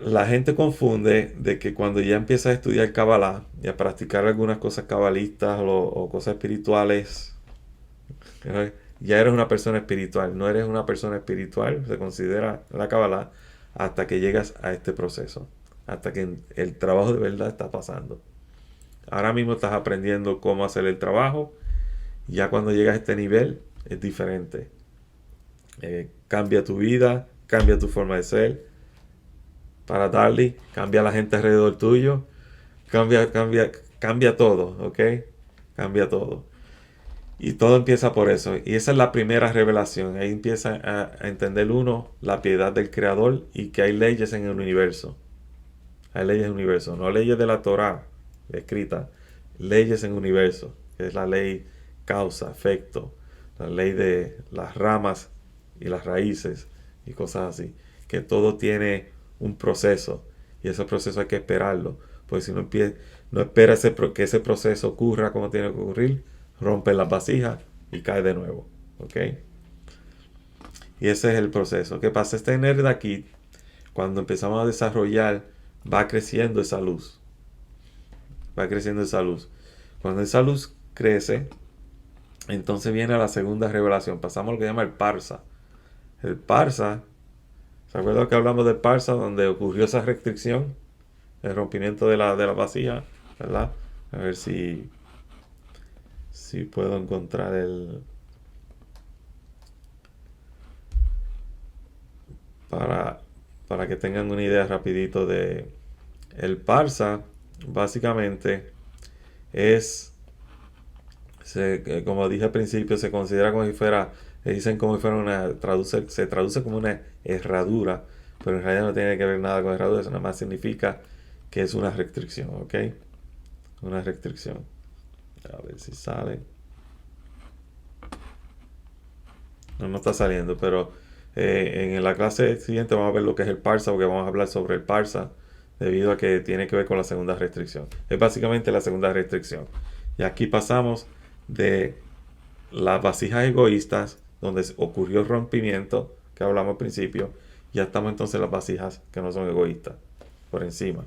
La gente confunde de que cuando ya empieza a estudiar Kabbalah y a practicar algunas cosas cabalistas o cosas espirituales, ya eres una persona espiritual. No eres una persona espiritual, se considera la Kabbalah, hasta que llegas a este proceso, hasta que el trabajo de verdad está pasando. Ahora mismo estás aprendiendo cómo hacer el trabajo. Ya cuando llegas a este nivel es diferente. Cambia tu vida, cambia tu forma de ser. Para darle, cambia la gente alrededor tuyo. Cambia todo, ¿ok? Cambia todo. Y todo empieza por eso. Y esa es la primera revelación. Ahí empieza a entender uno la piedad del Creador y que hay leyes en el universo. Hay leyes en el universo. No leyes de la Torah escrita. Leyes en el universo. Que es la ley causa, efecto. La ley de las ramas y las raíces y cosas así. Que todo tiene un proceso. Y ese proceso hay que esperarlo. Porque si no espera que ese proceso ocurra como tiene que ocurrir, rompe las vasijas y cae de nuevo. ¿Ok? Y ese es el proceso. ¿Qué pasa? Este nerd de aquí, cuando empezamos a desarrollar, va creciendo esa luz. Va creciendo esa luz. Cuando esa luz crece, entonces viene la segunda revelación. Pasamos a lo que se llama el Parsa. El Parsa, ¿se acuerdan que hablamos del Parsa donde ocurrió esa restricción? El rompimiento de la vasija, ¿verdad? A ver si puedo encontrar para que tengan una idea rapidito de el Parsa. Básicamente es, como dije al principio, se considera como si fuera, dicen como si fuera se traduce como una herradura, pero en realidad no tiene que ver nada con herradura, eso nada más significa que es una restricción, ¿ok? Una restricción. A ver si sale. No está saliendo, pero en la clase siguiente vamos a ver lo que es el parsa, porque vamos a hablar sobre el parsa, debido a que tiene que ver con la segunda restricción. Es básicamente la segunda restricción. Y aquí pasamos de las vasijas egoístas, donde ocurrió el rompimiento, que hablamos al principio, ya estamos entonces en las vasijas que no son egoístas, por encima.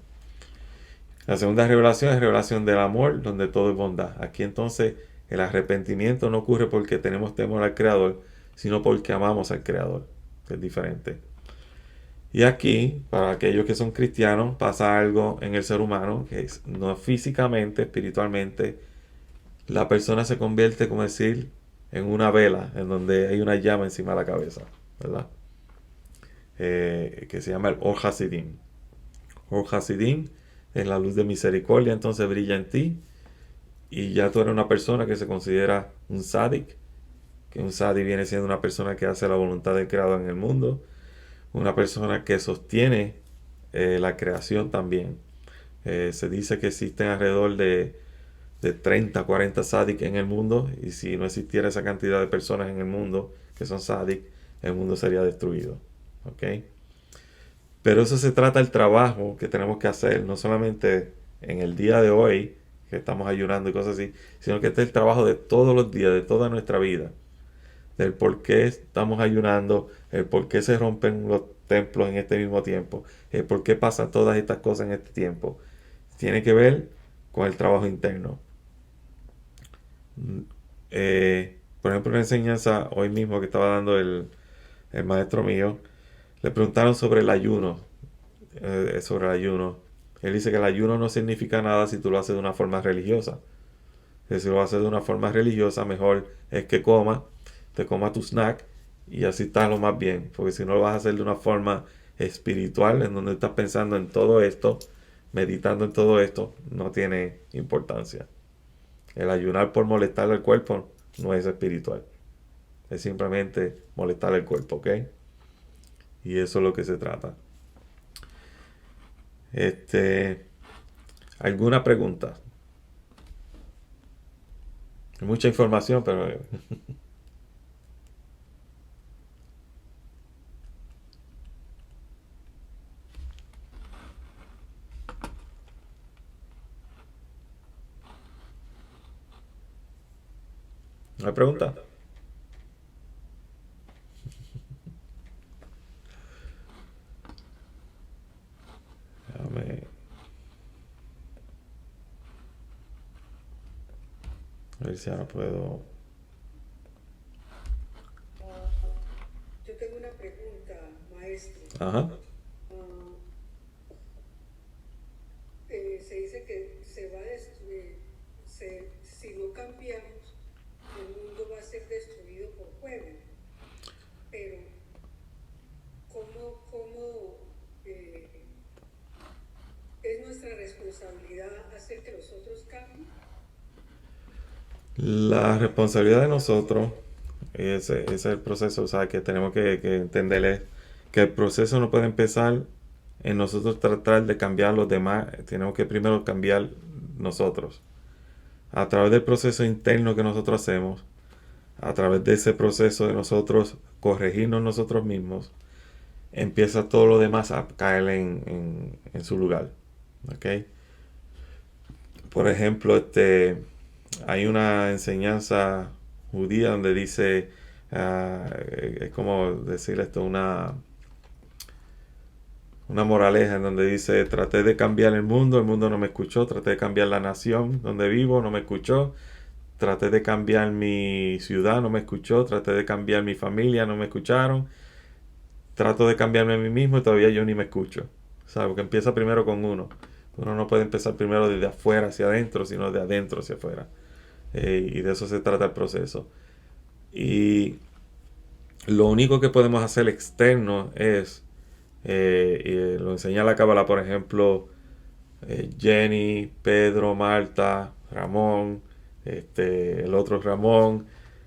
La segunda revelación es revelación del amor, donde todo es bondad. Aquí entonces el arrepentimiento no ocurre porque tenemos temor al Creador, sino porque amamos al Creador, que es diferente. Y aquí, para aquellos que son cristianos, pasa algo en el ser humano, que es no físicamente, espiritualmente, la persona se convierte, como decir, en una vela, en donde hay una llama encima de la cabeza, ¿verdad? Que se llama el Or Hasidim. Or Hasidim es la luz de misericordia, entonces brilla en ti, y ya tú eres una persona que se considera un sádic, que un sádic viene siendo una persona que hace la voluntad del Creador en el mundo, una persona que sostiene la creación también. Se dice que existen alrededor de 30, 40 sádic en el mundo, y si no existiera esa cantidad de personas en el mundo que son sádic, el mundo sería destruido. ¿Ok? Pero eso se trata del trabajo que tenemos que hacer, no solamente en el día de hoy, que estamos ayunando y cosas así, sino que este es el trabajo de todos los días, de toda nuestra vida. Del por qué estamos ayunando, el por qué se rompen los templos en este mismo tiempo, el por qué pasan todas estas cosas en este tiempo. Tiene que ver con el trabajo interno. Por ejemplo, una enseñanza hoy mismo que estaba dando el maestro mío, le preguntaron sobre el ayuno. sobre el ayuno. Él dice que el ayuno no significa nada si tú lo haces de una forma religiosa. Que si lo haces de una forma religiosa, mejor es que te comas tu snack y así estás lo más bien. Porque si no lo vas a hacer de una forma espiritual, en donde estás pensando en todo esto, meditando en todo esto, no tiene importancia. El ayunar por molestar al cuerpo no es espiritual. Es simplemente molestar al cuerpo, ¿ok? Y eso es lo que se trata. Este, ¿alguna pregunta? Mucha información, pero no hay pregunta. Déjame ver si ahora puedo. Ah, yo tengo una pregunta, maestro. Ajá. Ah, se dice que se va a destruir, si no cambiamos, el mundo va a ser destruido por fuego. Pero, ¿cómo es nuestra responsabilidad hacer que los otros cambien? La responsabilidad de nosotros, ese es el proceso, o sea, que tenemos que entenderle que el proceso no puede empezar en nosotros tratar de cambiar a los demás, tenemos que primero cambiar nosotros. A través del proceso interno que nosotros hacemos, a través de ese proceso de nosotros corregirnos nosotros mismos, empieza todo lo demás a caer en su lugar. ¿Ok? Por ejemplo, hay una enseñanza judía donde dice, es como decir esto, una moraleja en donde dice, traté de cambiar el mundo no me escuchó, traté de cambiar la nación donde vivo, no me escuchó, traté de cambiar mi ciudad, no me escuchó, traté de cambiar mi familia, no me escucharon, trato de cambiarme a mí mismo y todavía yo ni me escucho. ¿Sabes? Porque empieza primero con uno. Uno no puede empezar primero desde afuera hacia adentro, sino de adentro hacia afuera. Y de eso se trata el proceso. Y lo único que podemos hacer externo es, y lo enseña la Cábala, por ejemplo, Jenny, Pedro, Marta, Ramón, el otro Ramón,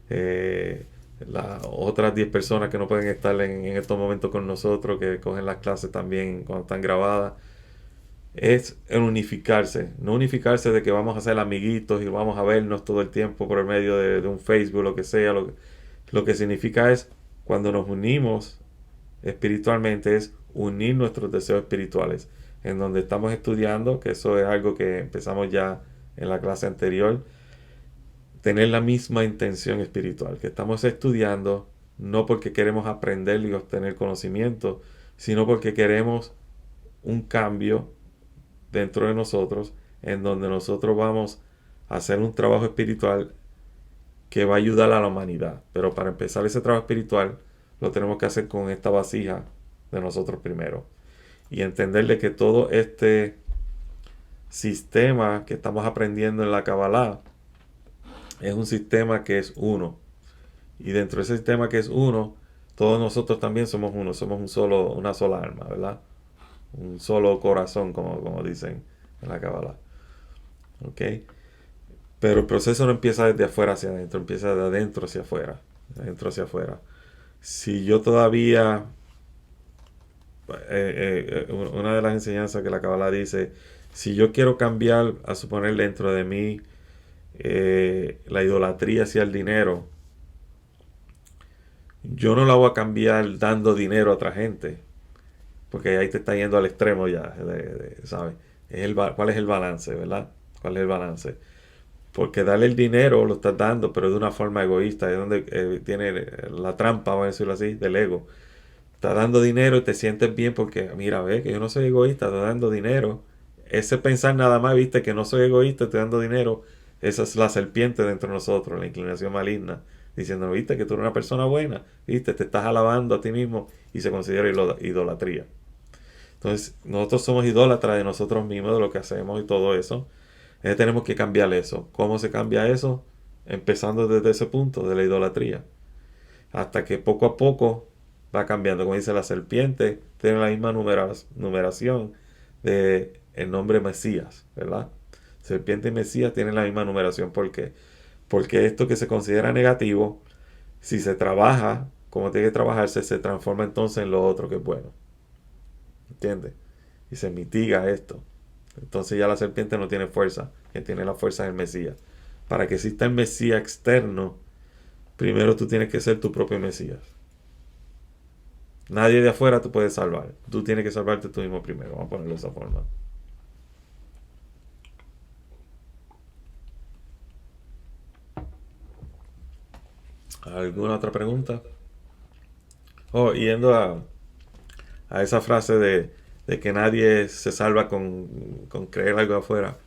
eh, las otras 10 personas que no pueden estar en estos momentos con nosotros, que cogen las clases también cuando están grabadas, es el unificarse. No unificarse de que vamos a ser amiguitos y vamos a vernos todo el tiempo por el medio de un Facebook, lo que sea. Lo que significa es, cuando nos unimos espiritualmente, es unir nuestros deseos espirituales. En donde estamos estudiando, que eso es algo que empezamos ya en la clase anterior, tener la misma intención espiritual, que estamos estudiando no porque queremos aprender y obtener conocimiento, sino porque queremos un cambio dentro de nosotros en donde nosotros vamos a hacer un trabajo espiritual que va a ayudar a la humanidad. Pero para empezar ese trabajo espiritual lo tenemos que hacer con esta vasija de nosotros primero. Y entenderle que todo este sistema que estamos aprendiendo en la Kabbalah es un sistema que es uno. Y dentro de ese sistema que es uno, todos nosotros también somos uno, somos una sola alma, ¿verdad? Un solo corazón, como dicen en la Kabbalah. ¿Ok? Pero el proceso no empieza desde afuera hacia adentro, empieza de adentro hacia afuera. De adentro hacia afuera. Si yo todavía... una de las enseñanzas que la Kabbalah dice, si yo quiero cambiar, a suponer dentro de mí, la idolatría hacia el dinero, yo no la voy a cambiar dando dinero a otra gente, porque ahí te está yendo al extremo ya, ¿sabes? ¿Cuál es el balance, verdad? ¿Cuál es el balance? Porque darle el dinero lo estás dando, pero de una forma egoísta, es donde tiene la trampa, vamos a decirlo así, del ego. Estás dando dinero y te sientes bien porque, mira, ve que yo no soy egoísta, estoy dando dinero. Ese pensar nada más, viste, que no soy egoísta, estoy dando dinero, esa es la serpiente dentro de nosotros, la inclinación maligna, diciendo, viste, que tú eres una persona buena, viste, te estás alabando a ti mismo y se considera idolatría. Entonces, nosotros somos idólatras de nosotros mismos, de lo que hacemos y todo eso. Entonces, tenemos que cambiar eso. ¿Cómo se cambia eso? Empezando desde ese punto, de la idolatría. Hasta que poco a poco va cambiando. Como dice la serpiente, tiene la misma numeración de el nombre Mesías, ¿verdad? Serpiente y Mesías tienen la misma numeración. ¿Por qué? Porque esto que se considera negativo, si se trabaja como tiene que trabajarse, se transforma entonces en lo otro que es bueno. ¿Entiendes? Y se mitiga esto. Entonces ya la serpiente no tiene fuerza, que tiene la fuerza del Mesías. Para que exista el Mesías externo, primero tú tienes que ser tu propio Mesías. Nadie de afuera te puede salvar. Tú tienes que salvarte tú mismo primero. Vamos a ponerlo de esa forma. ¿Alguna otra pregunta? Oh, yendo a esa frase de que nadie se salva con creer algo afuera.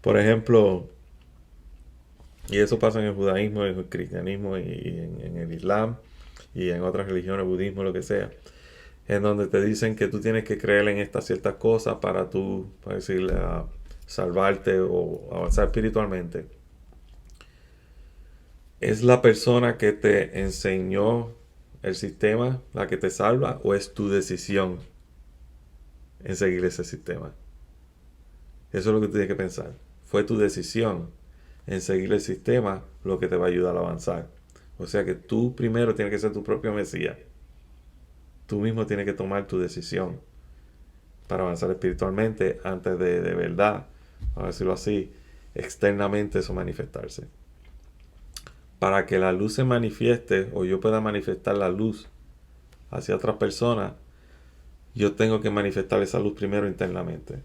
Por ejemplo, y eso pasa en el judaísmo, en el cristianismo y en el islam y en otras religiones, budismo, lo que sea, en donde te dicen que tú tienes que creer en estas ciertas cosas para tú, para decirle, salvarte o avanzar espiritualmente. ¿Es la persona que te enseñó el sistema la que te salva o es tu decisión en seguir ese sistema? Eso es lo que tienes que pensar. Fue tu decisión en seguir el sistema lo que te va a ayudar a avanzar. O sea que tú primero tienes que ser tu propio Mesías. Tú mismo tienes que tomar tu decisión para avanzar espiritualmente antes de verdad, vamos a decirlo así, externamente eso manifestarse. Para que la luz se manifieste o yo pueda manifestar la luz hacia otras personas, yo tengo que manifestar esa luz primero internamente.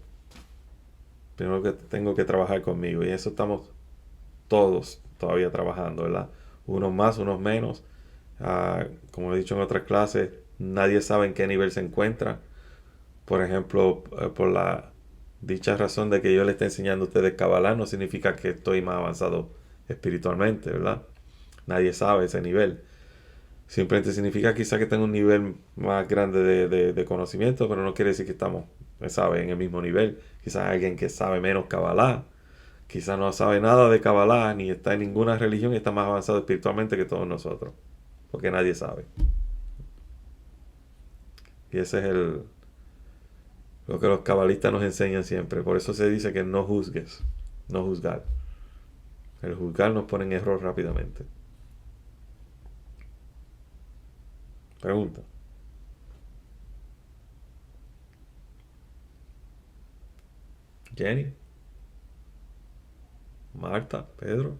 Primero que tengo que trabajar conmigo y eso estamos todos todavía trabajando, ¿verdad? Unos más, unos menos. Como he dicho en otras clases, nadie sabe en qué nivel se encuentra. Por ejemplo, por la dicha razón de que yo le esté enseñando a ustedes Kabbalah, no significa que estoy más avanzado espiritualmente, ¿verdad? Nadie sabe ese nivel. Simplemente significa quizá que tengo un nivel más grande de conocimiento, pero no quiere decir que estamos, ¿sabe?, en el mismo nivel. Quizás alguien que sabe menos Kabbalah, quizás no sabe nada de Kabbalah, ni está en ninguna religión y está más avanzado espiritualmente que todos nosotros. Porque nadie sabe. Y ese es lo que los cabalistas nos enseñan siempre. Por eso se dice que no juzgues, no juzgar. El juzgar nos pone en error rápidamente. Pregunta. Jenny, Marta, Pedro.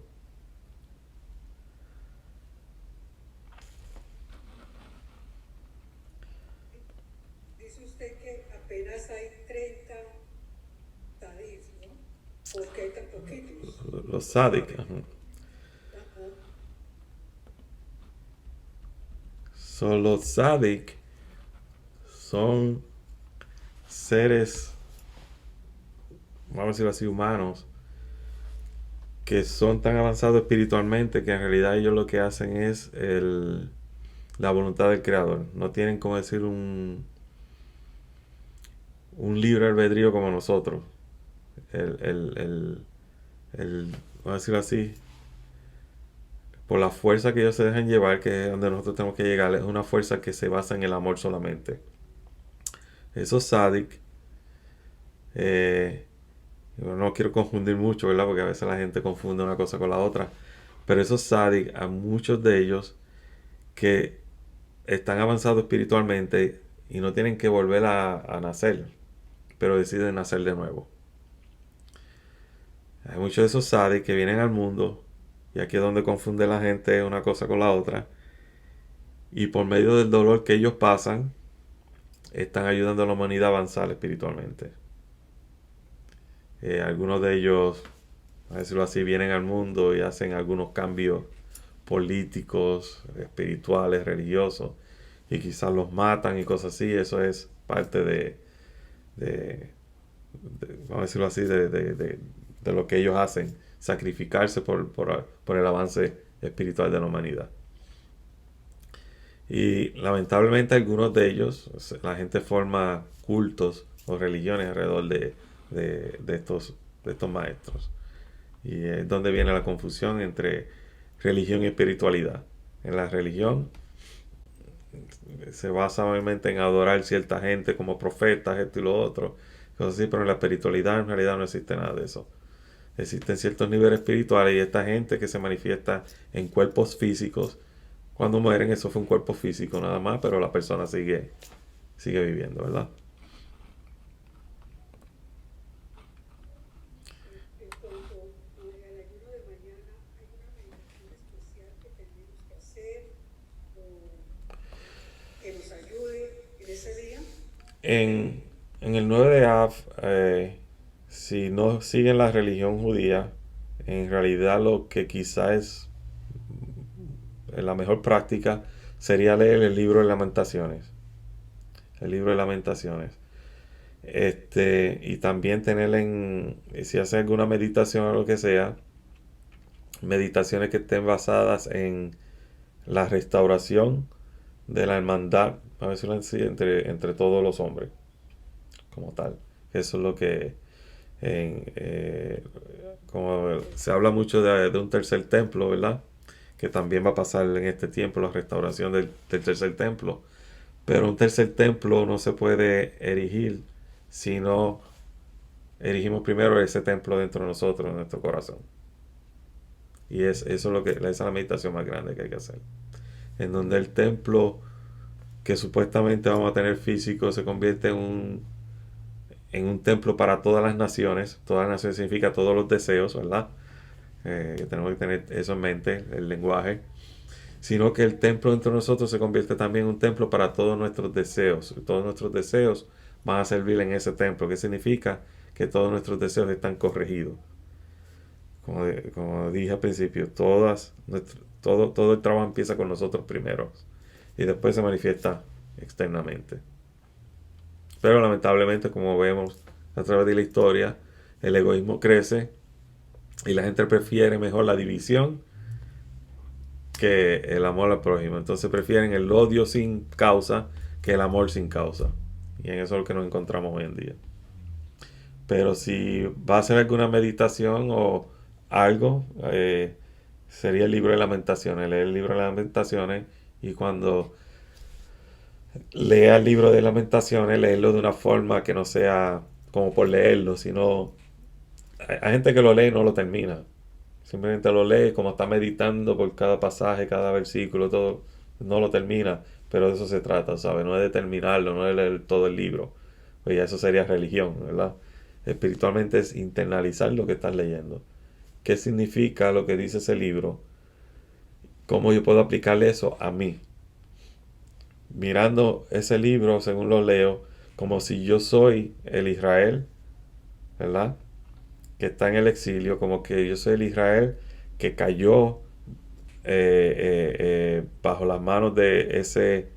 Dice usted que apenas hay 30 tadis, ¿no? ¿Por qué hay tan poquitos? Los sádic. Ajá. Son los sádic. Son seres, vamos a decirlo así, humanos, que son tan avanzados espiritualmente que en realidad ellos lo que hacen es la voluntad del creador. No tienen, como decir, un libre albedrío como nosotros. El, el, el, vamos a decirlo así, por la fuerza que ellos se dejan llevar, que es donde nosotros tenemos que llegar, es una fuerza que se basa en el amor solamente. Esos sádic, no quiero confundir mucho, ¿verdad? Porque a veces la gente confunde una cosa con la otra. Pero esos sádic, a muchos de ellos que están avanzados espiritualmente y no tienen que volver a nacer, pero deciden nacer de nuevo. Hay muchos de esos sádic que vienen al mundo, y aquí es donde confunde la gente una cosa con la otra, y por medio del dolor que ellos pasan, están ayudando a la humanidad a avanzar espiritualmente. Algunos de ellos, a decirlo así, vienen al mundo y hacen algunos cambios políticos, espirituales, religiosos, y quizás los matan y cosas así. Eso es parte de vamos a decirlo así, de lo que ellos hacen, sacrificarse por el avance espiritual de la humanidad. Y lamentablemente algunos de ellos, la gente forma cultos o religiones alrededor de estos maestros. Y es donde viene la confusión entre religión y espiritualidad. En la religión se basa obviamente en adorar cierta gente como profetas, esto y lo otro, cosas así, pero en la espiritualidad en realidad no existe nada de eso. Existen ciertos niveles espirituales y esta gente que se manifiesta en cuerpos físicos, cuando mueren eso fue un cuerpo físico nada más, pero la persona sigue viviendo, ¿verdad? En cuanto al ayuno de mañana, ¿hay una meditación especial que tenemos que hacer o que nos ayude en ese día? En el 9 de Av, si no siguen la religión judía, en realidad lo que quizás es la mejor práctica sería leer el libro de Lamentaciones. El libro de Lamentaciones. Y también tener si hace alguna meditación o lo que sea, meditaciones que estén basadas en la restauración de la hermandad, a decirlo así, entre todos los hombres, como tal. Eso es lo que, como se habla mucho de un tercer templo, ¿verdad? Que también va a pasar en este tiempo la restauración del tercer templo. Pero un tercer templo no se puede erigir si no erigimos primero ese templo dentro de nosotros, en nuestro corazón. Y eso es esa es la meditación más grande que hay que hacer. En donde el templo que supuestamente vamos a tener físico se convierte en un templo para todas las naciones. Todas las naciones significa todos los deseos, ¿verdad? Tenemos que tener eso en mente, el lenguaje. Sino que el templo entre nosotros se convierte también en un templo para todos nuestros deseos. Todos nuestros deseos van a servir en ese templo. ¿Qué significa? Que todos nuestros deseos están corregidos. Como dije al principio, todo el trabajo empieza con nosotros primero y después se manifiesta externamente. Pero lamentablemente, como vemos a través de la historia, el egoísmo crece y la gente prefiere mejor la división que el amor al prójimo. Entonces prefieren el odio sin causa que el amor sin causa. Y en eso es lo que nos encontramos hoy en día. Pero si va a hacer alguna meditación o algo, sería el libro de Lamentaciones. Leer el libro de Lamentaciones y cuando lea el libro de Lamentaciones, leerlo de una forma que no sea como por leerlo, sino hay gente que lo lee y no lo termina. Simplemente lo lee como está meditando por cada pasaje, cada versículo, todo, no lo termina, pero de eso se trata, ¿sabes? No es de terminarlo, no es de leer todo el libro. Pues ya eso sería religión, ¿verdad? Espiritualmente es internalizar lo que estás leyendo. ¿Qué significa lo que dice ese libro? ¿Cómo yo puedo aplicarle eso a mí? Mirando ese libro, según lo leo, como si yo soy el Israel, ¿verdad? Que está en el exilio, como que yo soy el Israel que cayó bajo las manos de ese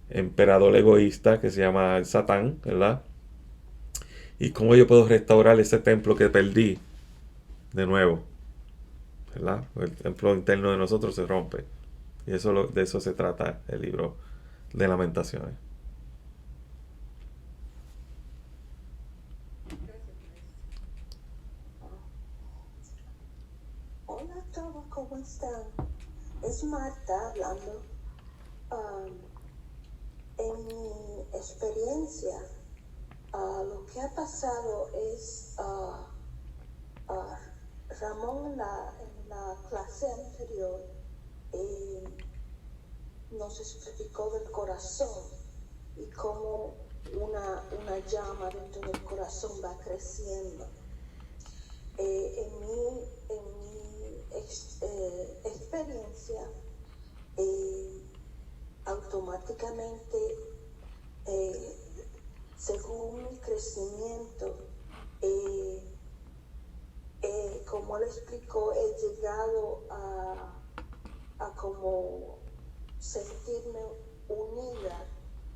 emperador egoísta que se llama el Satán, ¿verdad? Y cómo yo puedo restaurar ese templo que perdí de nuevo, ¿verdad? El templo interno de nosotros se rompe. Y de eso se trata el libro de Lamentaciones. Gracias, maestro. Hola a todos, ¿cómo están? Es Marta hablando. En mi experiencia, lo que ha pasado es Ramón en la clase anterior nos explicó del corazón y cómo una llama dentro del corazón va creciendo. En mi experiencia, automáticamente, según mi crecimiento, como él explicó, he llegado a como sentirme unida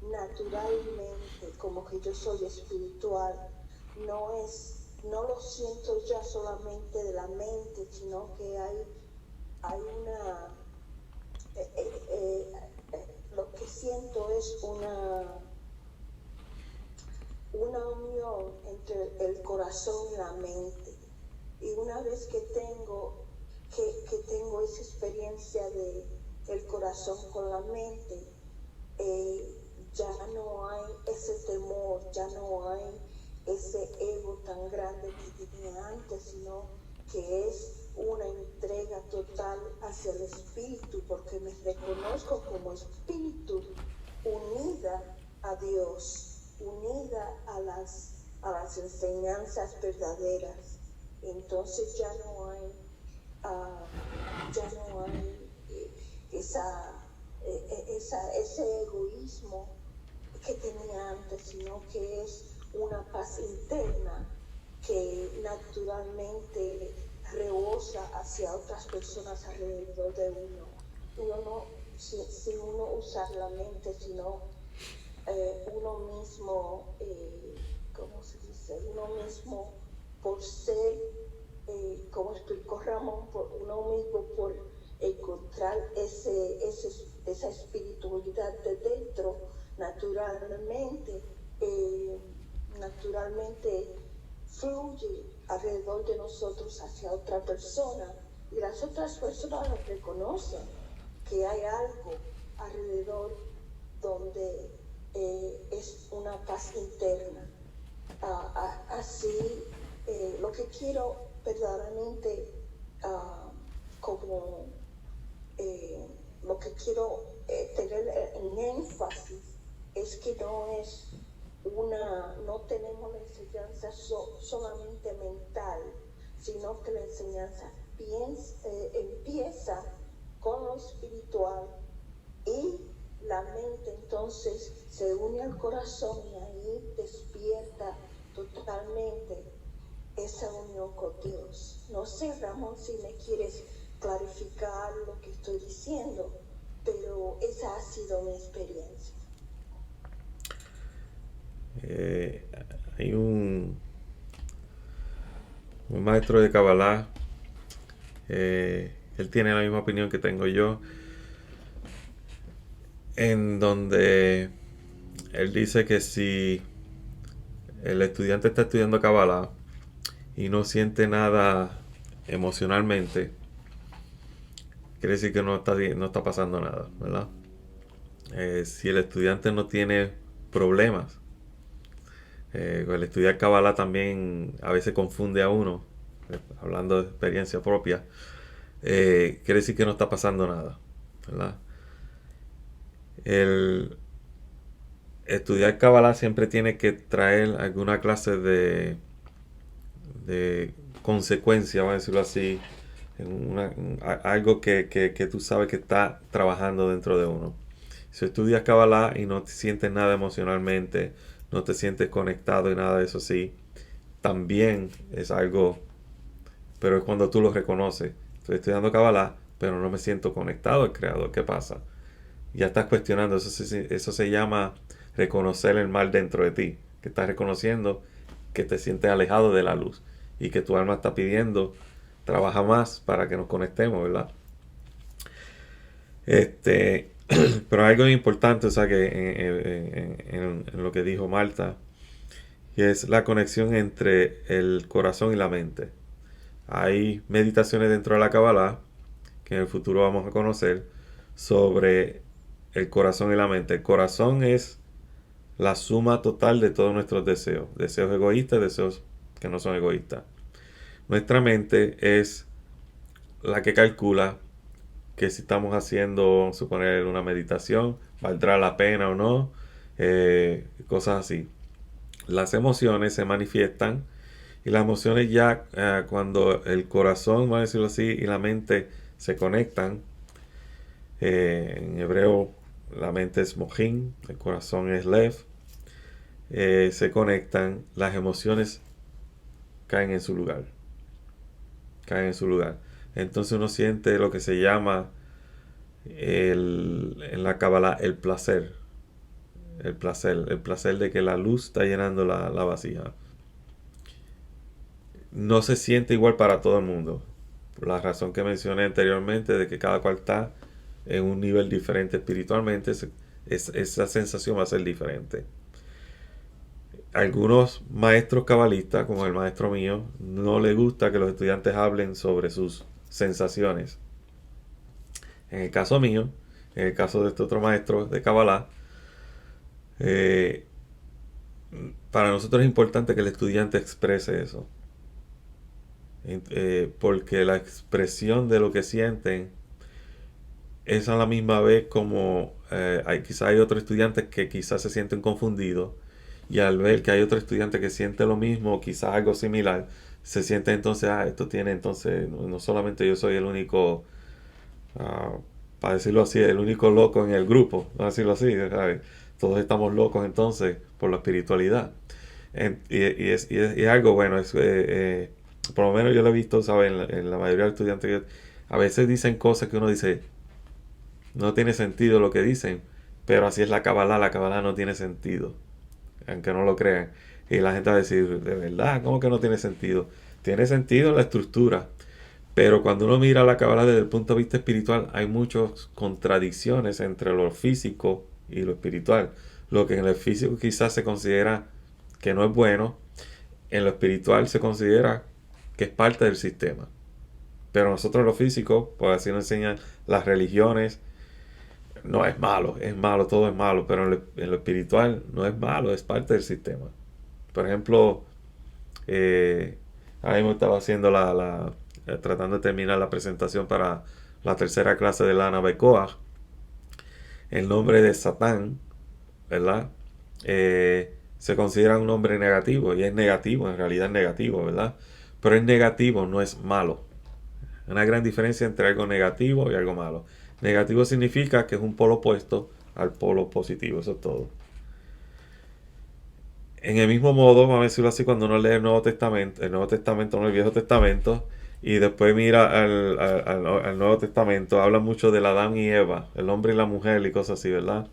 naturalmente, como que yo soy espiritual. No lo siento ya solamente de la mente, sino que hay una lo que que siento es una unión entre el corazón y la mente. Y una vez que tengo esa experiencia de el corazón con la mente, ya no hay ese temor, ya no hay ese ego tan grande que tenía antes, sino que es una entrega total hacia el espíritu, porque me reconozco como espíritu unida a Dios, unida a las enseñanzas verdaderas. Entonces ya no hay ese egoísmo que tenía antes, sino que es una paz interna que naturalmente rebosa hacia otras personas alrededor de uno. Uno no, sin uno usar la mente, sino uno mismo, ¿cómo se dice? Uno mismo por ser, como explicó Ramón, por uno mismo por encontrar esa espiritualidad de dentro, naturalmente fluye alrededor de nosotros hacia otra persona, y las otras personas lo reconocen, que hay algo alrededor donde es una paz interna. Así, lo que quiero verdaderamente, lo que quiero tener en énfasis es que no tenemos la enseñanza solamente mental, sino que la enseñanza empieza con lo espiritual, y la mente entonces se une al corazón, y ahí despierta totalmente esa unión con Dios. No sé, Ramón, si me quieres clarificar lo que estoy diciendo, pero esa ha sido mi experiencia. Hay un maestro de Kabbalah, él tiene la misma opinión que tengo yo, en donde él dice que si el estudiante está estudiando Kabbalah y no siente nada emocionalmente, quiere decir que no está pasando nada, ¿verdad? Si el estudiante no tiene problemas, el estudiar Kabbalah también a veces confunde a uno, hablando de experiencia propia, quiere decir que no está pasando nada, ¿verdad? El estudiar Kabbalah siempre tiene que traer alguna clase de consecuencia, vamos a decirlo así, algo que tú sabes que está trabajando dentro de uno. Si estudias Kabbalah y no te sientes nada emocionalmente, no te sientes conectado y nada de eso, sí, también es algo, pero es cuando tú lo reconoces. Estoy estudiando Kabbalah, pero no me siento conectado al Creador. ¿Qué pasa? Ya estás cuestionando. Eso se llama reconocer el mal dentro de ti, que estás reconociendo que te sientes alejado de la luz y que tu alma está pidiendo, trabaja más para que nos conectemos, ¿verdad? Pero algo importante, o sea, que en lo que dijo Marta, y es la conexión entre el corazón y la mente. Hay meditaciones dentro de la Kabbalah, que en el futuro vamos a conocer, sobre el corazón y la mente. El corazón es la suma total de todos nuestros deseos. Deseos egoístas, deseos que no son egoístas. Nuestra mente es la que calcula que si estamos haciendo, suponer, una meditación, valdrá la pena o no, cosas así. Las emociones se manifiestan, y las emociones ya cuando el corazón, vamos a decirlo así, y la mente se conectan, en hebreo la mente es mojín, el corazón es lev, se conectan, las emociones caen en su lugar. Entonces uno siente lo que se llama en la Kabbalah el placer de que la luz está llenando la vasija. No se siente igual para todo el mundo, por la razón que mencioné anteriormente, de que cada cual está en un nivel diferente espiritualmente. esa sensación va a ser diferente. Algunos maestros cabalistas, como el maestro mío, no les gusta que los estudiantes hablen sobre sus sensaciones. En el caso mío, en el caso de este otro maestro de Kabbalah, eh, para nosotros es importante que el estudiante exprese eso. Porque la expresión de lo que sienten es a la misma vez como quizás hay otros estudiantes que quizás se sienten confundidos, y al ver que hay otro estudiante que siente lo mismo, quizás algo similar, se siente entonces, esto tiene entonces, no solamente yo soy el único, ah, para decirlo así, el único loco en el grupo, vamos a decirlo así, ¿sabes? Todos estamos locos entonces por la espiritualidad. Y es algo bueno, por lo menos yo lo he visto, ¿sabes? En la mayoría de los estudiantes, a veces dicen cosas que uno dice, no tiene sentido lo que dicen, pero así es la Kabbalah no tiene sentido, aunque no lo crean. Y la gente va a decir, de verdad, ¿cómo que no tiene sentido? Tiene sentido la estructura, pero cuando uno mira la Kabbalah desde el punto de vista espiritual, hay muchas contradicciones entre lo físico y lo espiritual. Lo que en el físico quizás se considera que no es bueno, en lo espiritual se considera que es parte del sistema. Pero nosotros en lo físico, pues así nos enseñan las religiones, no es malo, todo es malo, pero en lo espiritual no es malo, es parte del sistema. Por ejemplo, ahora mismo estaba haciendo tratando de terminar la presentación para la tercera clase de Lana Bekoa. El nombre de Satán, ¿verdad? Se considera un nombre negativo, y es negativo, en realidad es negativo, ¿verdad? Pero es negativo, no es malo. Hay una gran diferencia entre algo negativo y algo malo. Negativo significa que es un polo opuesto al polo positivo, eso es todo. En el mismo modo, vamos a decirlo así, cuando uno lee el Nuevo Testamento, no el Viejo Testamento, y después mira al Nuevo Testamento, habla mucho del Adán y Eva, el hombre y la mujer y cosas así, ¿verdad?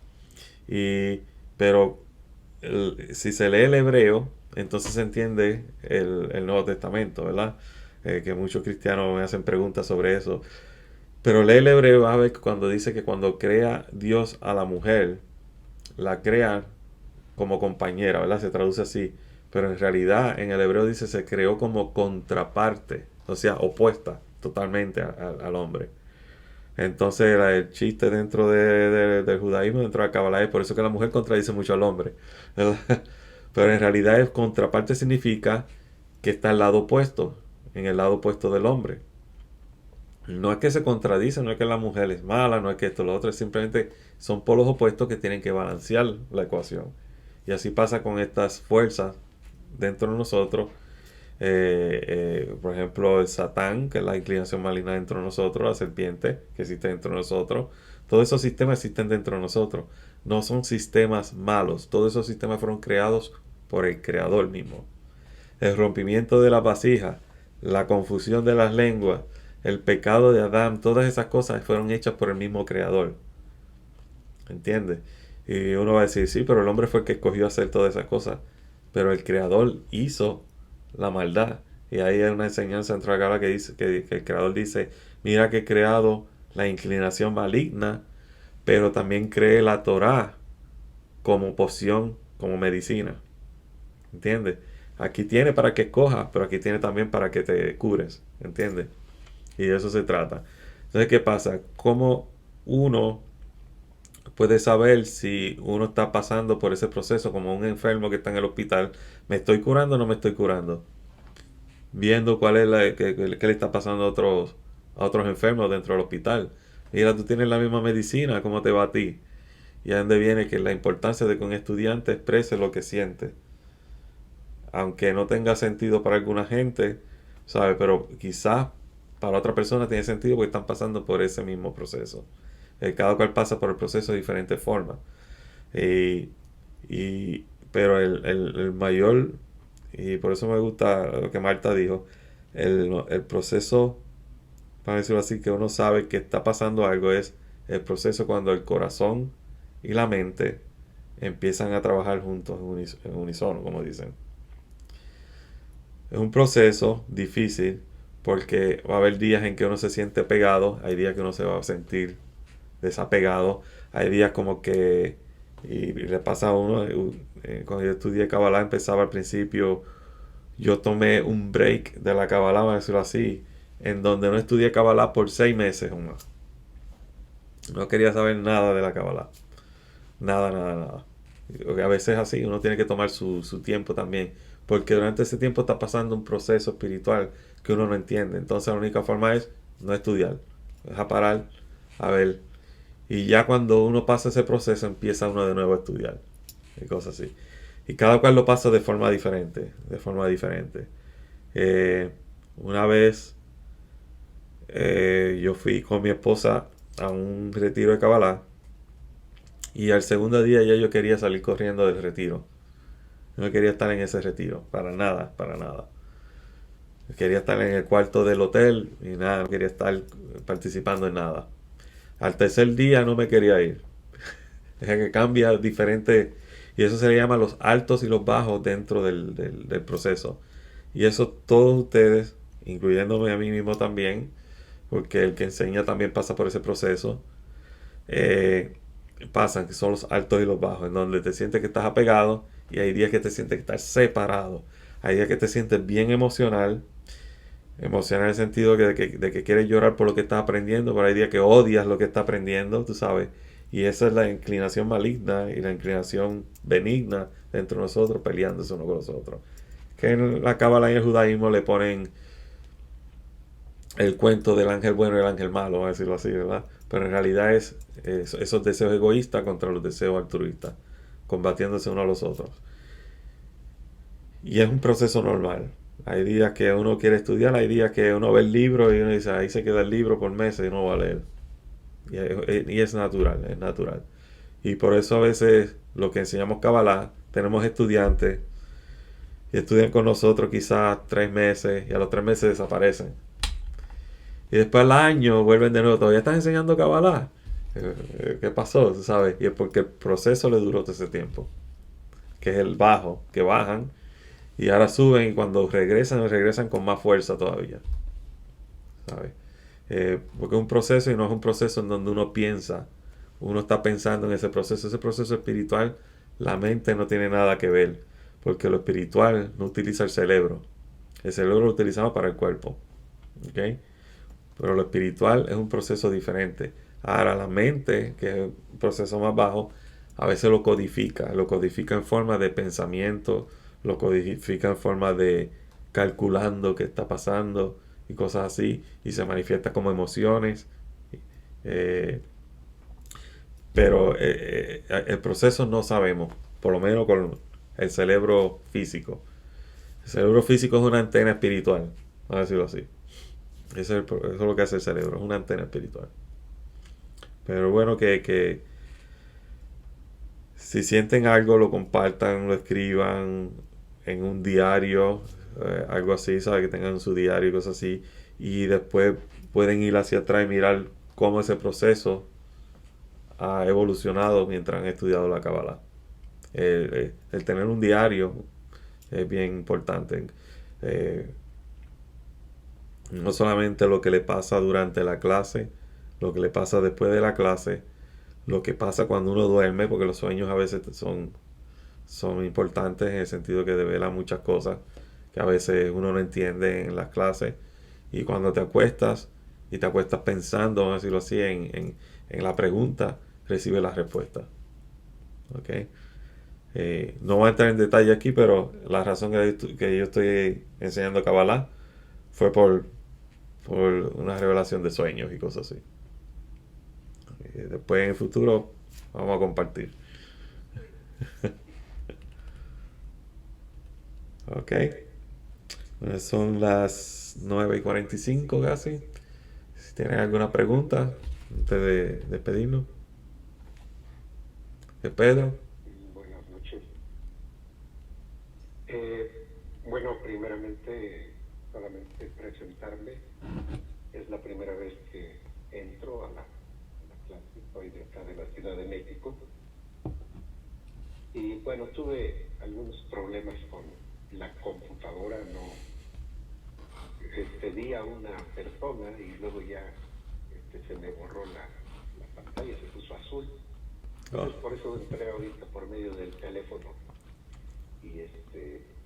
Pero si se lee el hebreo, entonces se entiende el Nuevo Testamento, ¿verdad? Que muchos cristianos me hacen preguntas sobre eso. Pero lee el hebreo, vas a ver que cuando dice que cuando crea Dios a la mujer, la crea como compañera, ¿verdad? Se traduce así. Pero en realidad en el hebreo dice se creó como contraparte, o sea, opuesta totalmente al hombre. Entonces el chiste dentro del judaísmo, dentro de la Kabbalah, es por eso que la mujer contradice mucho al hombre, ¿verdad? Pero en realidad el contraparte significa que está al lado opuesto, en el lado opuesto del hombre. No es que se contradice, no es que la mujer es mala, no es que esto, lo otro, es simplemente son polos opuestos que tienen que balancear la ecuación. Y así pasa con estas fuerzas dentro de nosotros. Por ejemplo, el Satán, que es la inclinación maligna dentro de nosotros, la serpiente, que existe dentro de nosotros. Todos esos sistemas existen dentro de nosotros. No son sistemas malos. Todos esos sistemas fueron creados por el Creador mismo. El rompimiento de las vasijas, la confusión de las lenguas, el pecado de Adán, todas esas cosas fueron hechas por el mismo Creador. ¿Entiendes? Y uno va a decir, sí, pero el hombre fue el que escogió hacer todas esas cosas. Pero el Creador hizo la maldad. Y ahí hay una enseñanza en Tragala que dice que el Creador dice, mira que he creado la inclinación maligna, pero también creé la Torá como poción, como medicina. ¿Entiendes? Aquí tiene para que escojas, pero aquí tiene también para que te cures. ¿Entiendes? Y de eso se trata. Entonces, ¿qué pasa? ¿Cómo uno puede saber si uno está pasando por ese proceso como un enfermo que está en el hospital? ¿Me estoy curando o no me estoy curando? Viendo cuál es qué le está pasando a otros enfermos dentro del hospital. Mira, tú tienes la misma medicina, ¿cómo te va a ti? Y a dónde viene que la importancia de que un estudiante exprese lo que siente. Aunque no tenga sentido para alguna gente, ¿sabe? Pero quizás para otra persona tiene sentido porque están pasando por ese mismo proceso. Cada cual pasa por el proceso de diferentes formas. Pero el mayor, y por eso me gusta lo que Marta dijo, el proceso, para decirlo así, que uno sabe que está pasando algo, es el proceso cuando el corazón y la mente empiezan a trabajar juntos en unísono, como dicen. Es un proceso difícil porque va a haber días en que uno se siente pegado, hay días que uno se va a sentir desapegado. Hay días como que, y le pasa a uno, cuando yo estudié Kabbalah empezaba al principio, yo tomé un break de la Kabbalah, vamos a decirlo así, en donde no estudié Kabbalah por 6 meses o más. No quería saber nada de la Kabbalah. Nada, nada, nada. Porque a veces es así, uno tiene que tomar su tiempo también. Porque durante ese tiempo está pasando un proceso espiritual que uno no entiende. Entonces la única forma es no estudiar. Deja parar, a ver. Y ya cuando uno pasa ese proceso empieza uno de nuevo a estudiar. Y cosas así. Y cada cual lo pasa de forma diferente. De forma diferente. Una vez yo fui con mi esposa a un retiro de Kabbalah. Y al segundo día ya yo quería salir corriendo del retiro. No quería estar en ese retiro. Para nada, para nada. Quería estar en el cuarto del hotel y nada, no quería estar participando en nada. Al tercer día no me quería ir. Es que cambia diferente. Y eso se le llama los altos y los bajos dentro del proceso. Y eso todos ustedes, incluyéndome a mí mismo también, porque el que enseña también pasa por ese proceso, pasan, que son los altos y los bajos, en donde te sientes que estás apegado y hay días que te sientes que estás separado. Hay días que te sientes bien emocional en el sentido de que quieres llorar por lo que estás aprendiendo, pero hay días que odias lo que estás aprendiendo, tú sabes. Y esa es la inclinación maligna y la inclinación benigna dentro de nosotros peleándose uno con los otros. Que en la Cábala y el judaísmo le ponen el cuento del ángel bueno y el ángel malo, vamos a decirlo así, ¿verdad? Pero en realidad es esos deseos egoístas contra los deseos altruistas, combatiéndose uno a los otros. Y es un proceso normal. Hay días que uno quiere estudiar, hay días que uno ve el libro y uno dice, ahí se queda el libro por meses y no va a leer. Y es natural, es natural. Y por eso a veces lo que enseñamos Kabbalah, tenemos estudiantes y estudian con nosotros quizás 3 meses y a los 3 meses desaparecen. Y después al año vuelven de nuevo, todavía están enseñando Kabbalah. ¿Qué pasó? ¿Sabes? Y es porque el proceso le duró todo ese tiempo. Que es el bajo, que bajan y ahora suben y cuando regresan con más fuerza todavía. ¿Sabes? Porque es un proceso y no es un proceso en donde uno piensa. Uno está pensando en ese proceso. Ese proceso espiritual, la mente no tiene nada que ver. Porque lo espiritual no utiliza el cerebro. El cerebro lo utilizamos para el cuerpo. ¿Ok? Pero lo espiritual es un proceso diferente. Ahora la mente, que es un proceso más bajo, a veces lo codifica en forma de pensamiento, lo codifica en forma de calculando qué está pasando y cosas así, y se manifiesta como emociones. Eh, pero el proceso no sabemos, por lo menos con el cerebro físico. El cerebro físico es una antena espiritual, vamos a decirlo así. Eso es lo que hace el cerebro, es una antena espiritual. Pero bueno, que si sienten algo, lo compartan, lo escriban en un diario, algo así, ¿sabes? Que tengan su diario y cosas así. Y después pueden ir hacia atrás y mirar cómo ese proceso ha evolucionado mientras han estudiado la Kabbalah. El tener un diario es bien importante. No solamente lo que le pasa durante la clase, lo que le pasa después de la clase, lo que pasa cuando uno duerme, porque los sueños a veces son importantes en el sentido que develan muchas cosas que a veces uno no entiende en las clases. Y cuando te acuestas y te acuestas pensando, vamos a decirlo así, en la pregunta, recibes la respuesta. ¿Ok? No voy a entrar en detalle aquí, pero la razón que yo estoy enseñando Kabbalah fue por una revelación de sueños y cosas así. Después en el futuro vamos a compartir. Ok. Son las 9:45 casi. Si tienen alguna pregunta antes de despedirnos. Pedro. Buenas noches. Bueno, primeramente, solamente presentarme. Es la primera vez que entro a la clase. Soy de acá de la Ciudad de México. Y bueno, tuve algunos problemas con la computadora. No di a una persona y luego ya se me borró la pantalla se puso azul. Oh, Entonces por eso entré ahorita por medio del teléfono y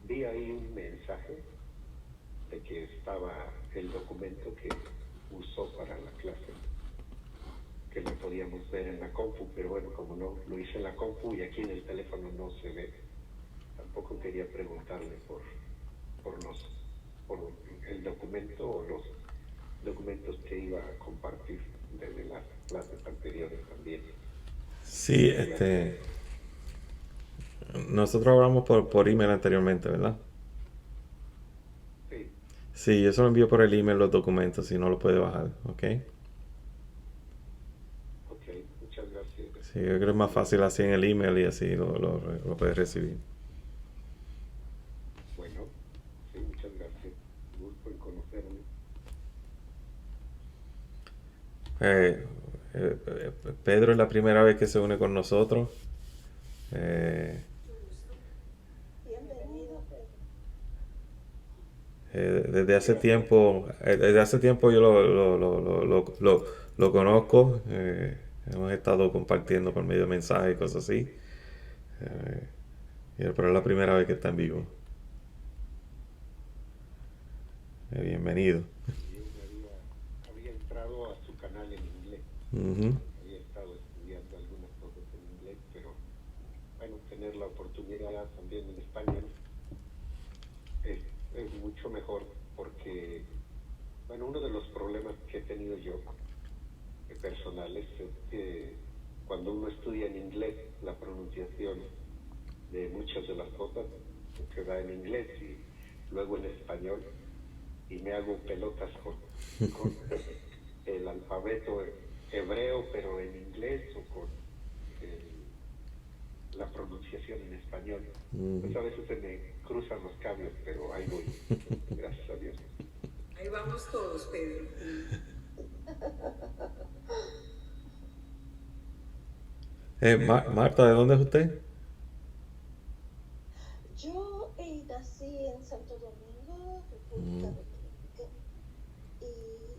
vi ahí un mensaje de que estaba el documento que usó para la clase, que lo podíamos ver en la compu, pero bueno, como no lo hice en la compu y aquí en el teléfono no se ve, tampoco quería preguntarle por el documento o los documentos que iba a compartir desde las clases anteriores también. sí, nosotros hablamos por email anteriormente, ¿verdad? Sí, Sí, yo solo envío por el email los documentos si no lo puede bajar, ¿ok? ok, muchas gracias. Sí, yo creo que es más fácil así en el email y así lo puede recibir. Bueno, sí, muchas gracias. Gusto en conocerme. Eh, Pedro es la primera vez que se une con nosotros. Eh, Bienvenido, Pedro. desde hace tiempo yo lo conozco. Hemos estado compartiendo por medio de mensajes y cosas así. Eh, pero es la primera vez que está en vivo. Bienvenido. Y yo había entrado a su canal en inglés. Ujú. Había estado estudiando algunas cosas en inglés, pero bueno, tener la oportunidad también en español es mucho mejor porque, bueno, uno de los problemas que he tenido yo personales es que cuando uno estudia en inglés, la pronunciación de muchas de las cosas se da en inglés y luego en español y me hago pelotas con el alfabeto hebreo pero en inglés o con la pronunciación en español. Pues a veces se me cruzan los cables, pero ahí voy, gracias a Dios. Ahí vamos todos, Pedro. Marta, ¿de dónde es usted? Yo nací en Santo Domingo, República Dominicana, y